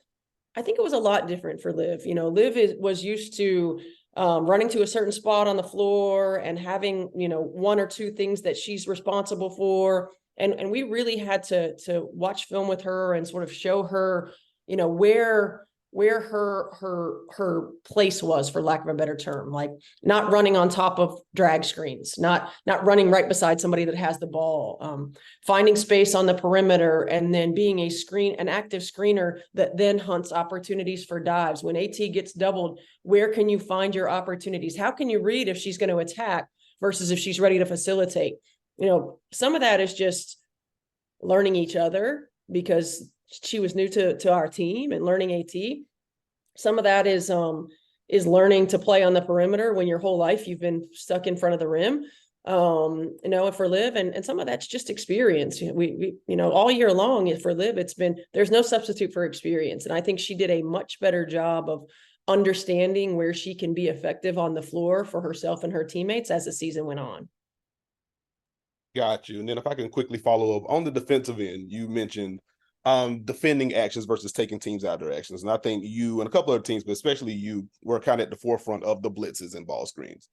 I think it was a lot different for Liv. Liv was used to running to a certain spot on the floor and having, one or two things that she's responsible for. And we really had to watch film with her and sort of show her, where her place was, for lack of a better term, like not running on top of drag screens, not running right beside somebody that has the ball, finding space on the perimeter, and then being an active screener that then hunts opportunities for dives. When AT gets doubled, where can you find your opportunities? How can you read if she's going to attack versus if she's ready to facilitate? Some of that is just learning each other because she was new to our team and learning AT. Some of that is learning to play on the perimeter when your whole life you've been stuck in front of the rim. For Liv, and some of that's just experience. We all year long for Liv, there's no substitute for experience. And I think she did a much better job of understanding where she can be effective on the floor for herself and her teammates as the season went on. Got you. And then if I can quickly follow up on the defensive end, you mentioned defending actions versus taking teams out of their actions. And I think you and a couple of teams, but especially you, were kind of at the forefront of the blitzes and ball screens.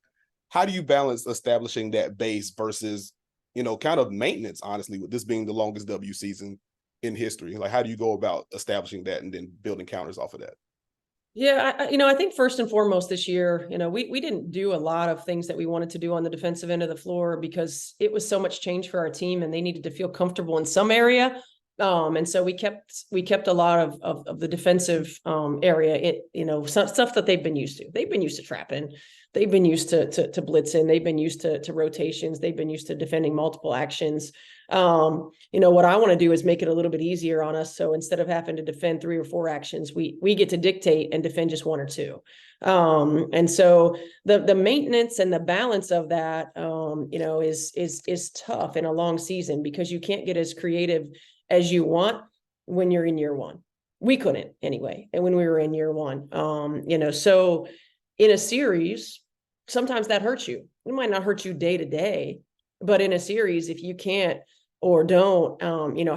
How do you balance establishing that base versus, kind of maintenance, honestly, with this being the longest W season in history? Like, how do you go about establishing that and then building counters off of that? Yeah, I think first and foremost this year, we didn't do a lot of things that we wanted to do on the defensive end of the floor because it was so much change for our team and they needed to feel comfortable in some area. And so we kept a lot of the defensive area, some stuff that they've been used to. They've been used to trapping. They've been used to blitzing. They've been used to rotations. They've been used to defending multiple actions. What I want to do is make it a little bit easier on us. So instead of having to defend 3 or 4 actions, we get to dictate and defend just 1 or 2. And so the maintenance and the balance of that, is tough in a long season because you can't get as creative as you want when you're in year 1. We couldn't anyway. And when we were in year 1, so in a series, sometimes that hurts you. It might not hurt you day to day, but in a series, if you can't or don't,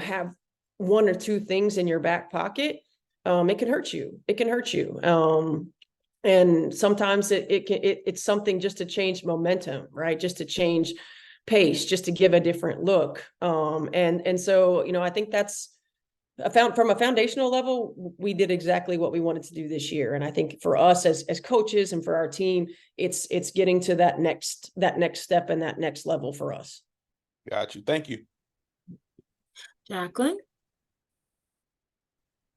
have 1 or 2 things in your back pocket, it can hurt you. It can hurt you. And sometimes it's something just to change momentum, right? Just to change pace, just to give a different look. And so, I think that's from a foundational level, we did exactly what we wanted to do this year. And I think for us as coaches and for our team, it's getting to that next step and that next level for us. Got you. Thank you. Jacqueline?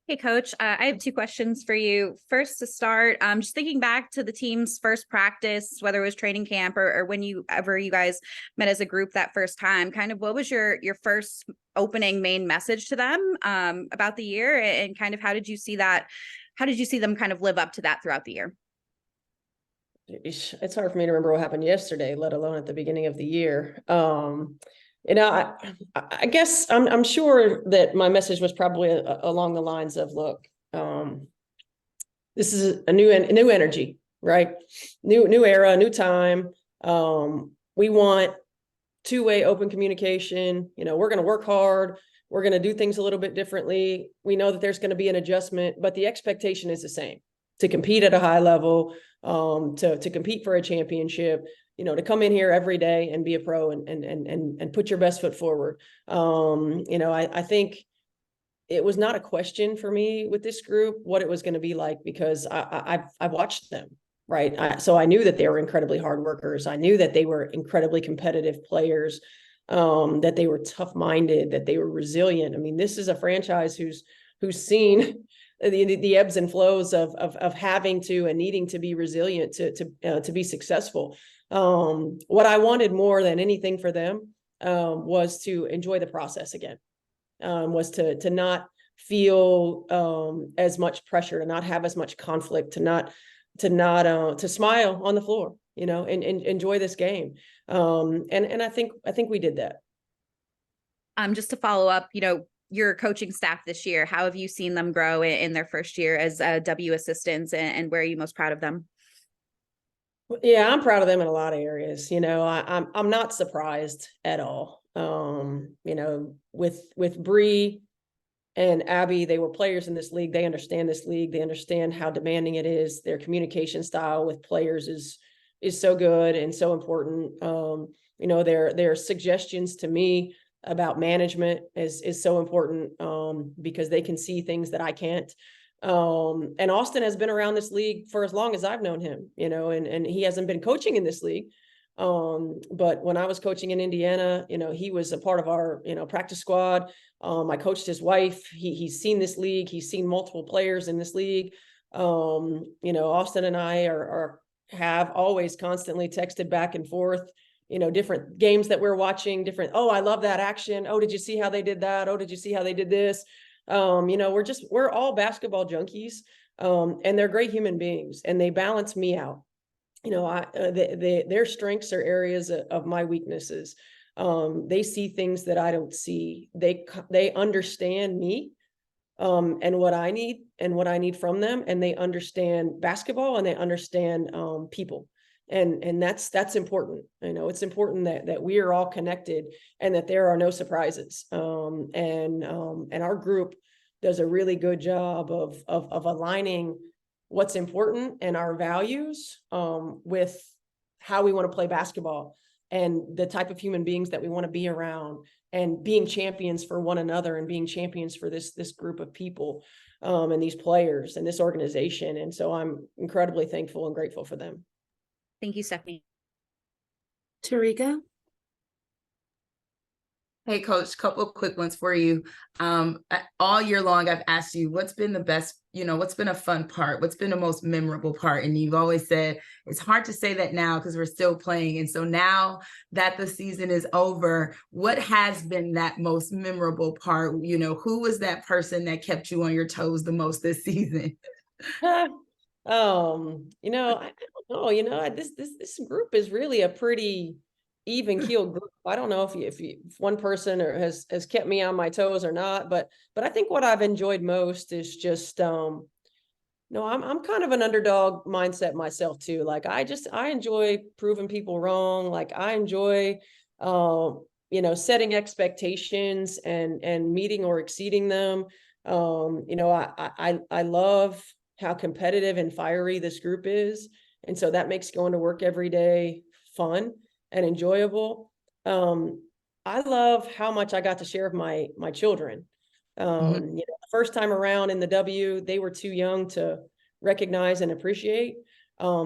Hey, Coach, I have 2 questions for you. First, to start, just thinking back to the team's first practice, whether it was training camp or when you guys met as a group that first time, kind of what was your first opening main message to them about the year, and kind of how did you see that? How did you see them kind of live up to that throughout the year? It's hard for me to remember what happened yesterday, let alone at the beginning of the year. I guess I'm sure that my message was probably along the lines of, look, this is a new energy, right? New era, new time. We want 2-way open communication. We're going to work hard. We're going to do things a little bit differently. We know that there's going to be an adjustment, but the expectation is the same: to compete at a high level, to compete for a championship. To come in here every day and be a pro and put your best foot forward. I think it was not a question for me with this group what it was going to be like, because I watched them, right? So I knew that they were incredibly hard workers. I knew that they were incredibly competitive players, that they were tough-minded, that they were resilient. I mean, this is a franchise who's seen the ebbs and flows of having to and needing to be resilient to be successful. What I wanted more than anything for them was to enjoy the process again, was to not feel as much pressure, to not have as much conflict, to smile on the floor, you know, and enjoy this game. And I think we did that. Just to follow up, you know, your coaching staff this year, how have you seen them grow in their first year as W assistants, and where are you most proud of them? Yeah, I'm proud of them in a lot of areas. You know, I'm not surprised at all. You know, with Bree and Abby, they were players in this league. They understand this league. They understand how demanding it is. Their communication style with players is so good and so important. You know, their suggestions to me about management is so important, because they can see things that I can't. And Austin has been around this league for as long as I've known him, you know, and he hasn't been coaching in this league. But when I was coaching in Indiana, you know, he was a part of our, you know, practice squad. I coached his wife. He's seen this league. He's seen multiple players in this league. You know, Austin and I have always constantly texted back and forth, you know, different games that we're watching, oh, I love that action. Oh, did you see how they did that? Oh, did you see how they did this? You know, we're all basketball junkies, and they're great human beings, and they balance me out. You know, their strengths are areas of my weaknesses. They see things that I don't see. They understand me, and what I need from them, and they understand basketball, and they understand people. And that's important. You know, it's important that we are all connected and that there are no surprises. And our group does a really good job of aligning what's important and our values with how we want to play basketball and the type of human beings that we want to be around, and being champions for one another, and being champions for this group of people, and these players and this organization. And so I'm incredibly thankful and grateful for them. Thank you, Stephanie. Tarika? Hey, Coach, couple of quick ones for you. All year long, I've asked you, what's been the best, you know, what's been a fun part? What's been the most memorable part? And you've always said, it's hard to say that now because we're still playing. And so now that the season is over, what has been that most memorable part? You know, who was that person that kept you on your toes the most this season? You know, I don't know, you know, this group is really a pretty even keeled group. I don't know if one person has kept me on my toes or not, but I think what I've enjoyed most is just, no, I'm kind of an underdog mindset myself too. Like I enjoy proving people wrong. Like I enjoy, you know, setting expectations and meeting or exceeding them. You know, I love how competitive and fiery this group is. And so that makes going to work every day fun and enjoyable. I love how much I got to share with my children. You know, the first time around in the W, they were too young to recognize and appreciate.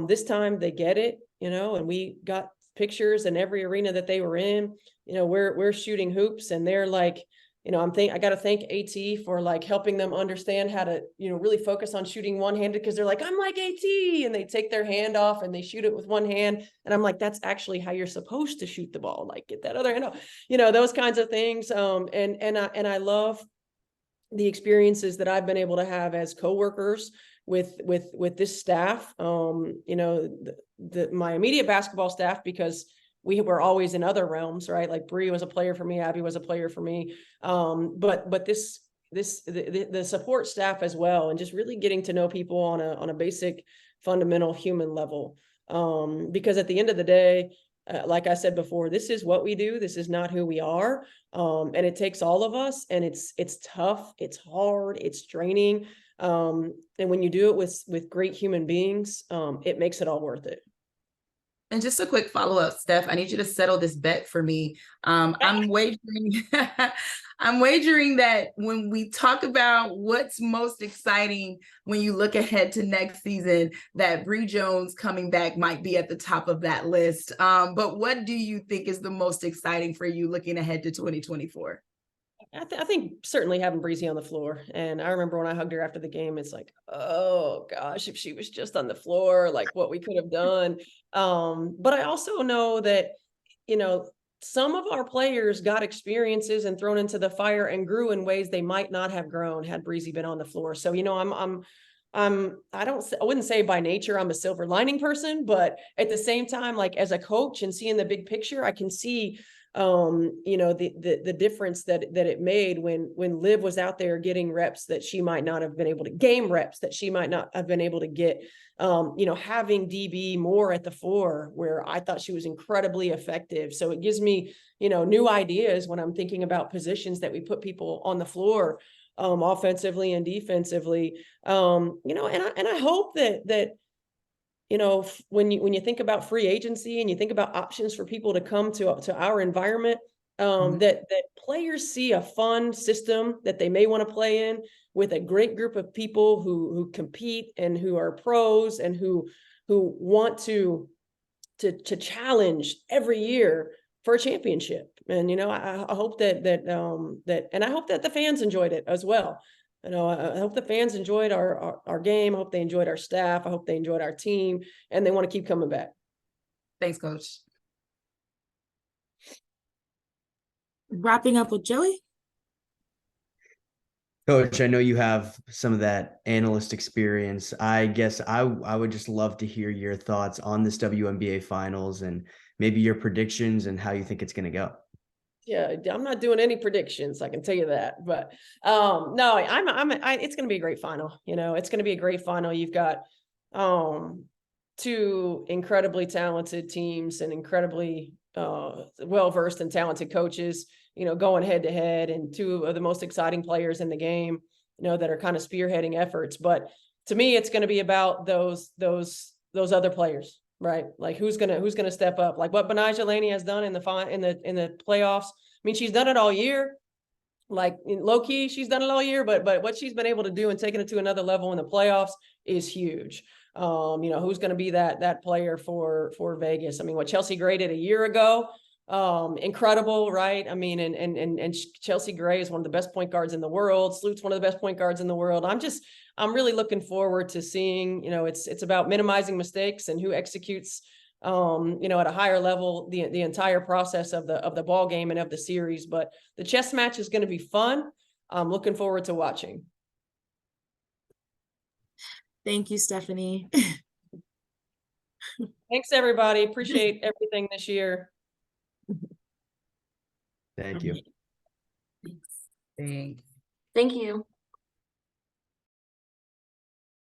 This time they get it, you know, and we got pictures in every arena that they were in. You know, we're shooting hoops, and they're like, you know, I got to thank AT for like helping them understand how to, you know, really focus on shooting one-handed, because they're like, I'm like AT, and they take their hand off and they shoot it with one hand. And I'm like, that's actually how you're supposed to shoot the ball. Like get that other hand off, you know, those kinds of things. And I love the experiences that I've been able to have as coworkers with this staff. You know, my immediate basketball staff, because we were always in other realms, right? Like Bree was a player for me, Abby was a player for me. But the support staff as well, and just really getting to know people on a basic fundamental human level. Because at the end of the day, like I said before, this is what we do. This is not who we are. And it takes all of us, and it's tough, it's hard, it's draining. And when you do it with great human beings, it makes it all worth it. And just a quick follow-up, Steph, I need you to settle this bet for me. I'm wagering, I'm wagering that when we talk about what's most exciting when you look ahead to next season, that Bree Jones coming back might be at the top of that list. But what do you think is the most exciting for you looking ahead to 2024? I think certainly having Breezy on the floor. And I remember when I hugged her after the game, it's like, oh gosh, if she was just on the floor, like what we could have done. But I also know that, you know, some of our players got experiences and thrown into the fire and grew in ways they might not have grown had Breezy been on the floor. So, you know, I wouldn't say by nature I'm a silver lining person, but at the same time, like as a coach and seeing the big picture, I can see you know, the difference that it made when Liv was out there getting reps that she might not have been able to, game reps that she might not have been able to get, you know, having DB more at the four where I thought she was incredibly effective. So it gives me, you know, new ideas when I'm thinking about positions that we put people on the floor, offensively and defensively, you know, and I hope that you know, when you think about free agency and you think about options for people to come to our environment, that players see a fun system that they may want to play in with a great group of people who compete and who are pros and who want to challenge every year for a championship. And you know, I hope that and I hope that the fans enjoyed it as well. You know, I hope the fans enjoyed our game. I hope they enjoyed our staff. I hope they enjoyed our team, and they want to keep coming back. Thanks, Coach. Wrapping up with Joey. Coach, I know you have some of that analyst experience. I guess I would just love to hear your thoughts on this WNBA finals and maybe your predictions and how you think it's going to go. Yeah, I'm not doing any predictions, I can tell you that. But no, it's going to be a great final. You know, it's going to be a great final. You've got two incredibly talented teams and incredibly well-versed and talented coaches, you know, going head to head, and two of the most exciting players in the game, you know, that are kind of spearheading efforts. But to me, it's going to be about those other players. Right. Like who's gonna step up, like what Betnijah Laney has done in the playoffs. I mean, she's done it all year, like low key, she's done it all year, but what she's been able to do and taking it to another level in the playoffs is huge. You know, who's going to be that player for Vegas? I mean, what Chelsea Gray did a year ago, incredible, right? I mean, and Chelsea Gray is one of the best point guards in the world. Sloot's one of the best point guards in the world. I'm really looking forward to seeing, you know, it's about minimizing mistakes and who executes, you know, at a higher level, the entire process of the ball game and of the series. But the chess match is going to be fun. I'm looking forward to watching. Thank you, Stephanie. Thanks, everybody. Appreciate everything this year. Thank you. Thanks. Thank you.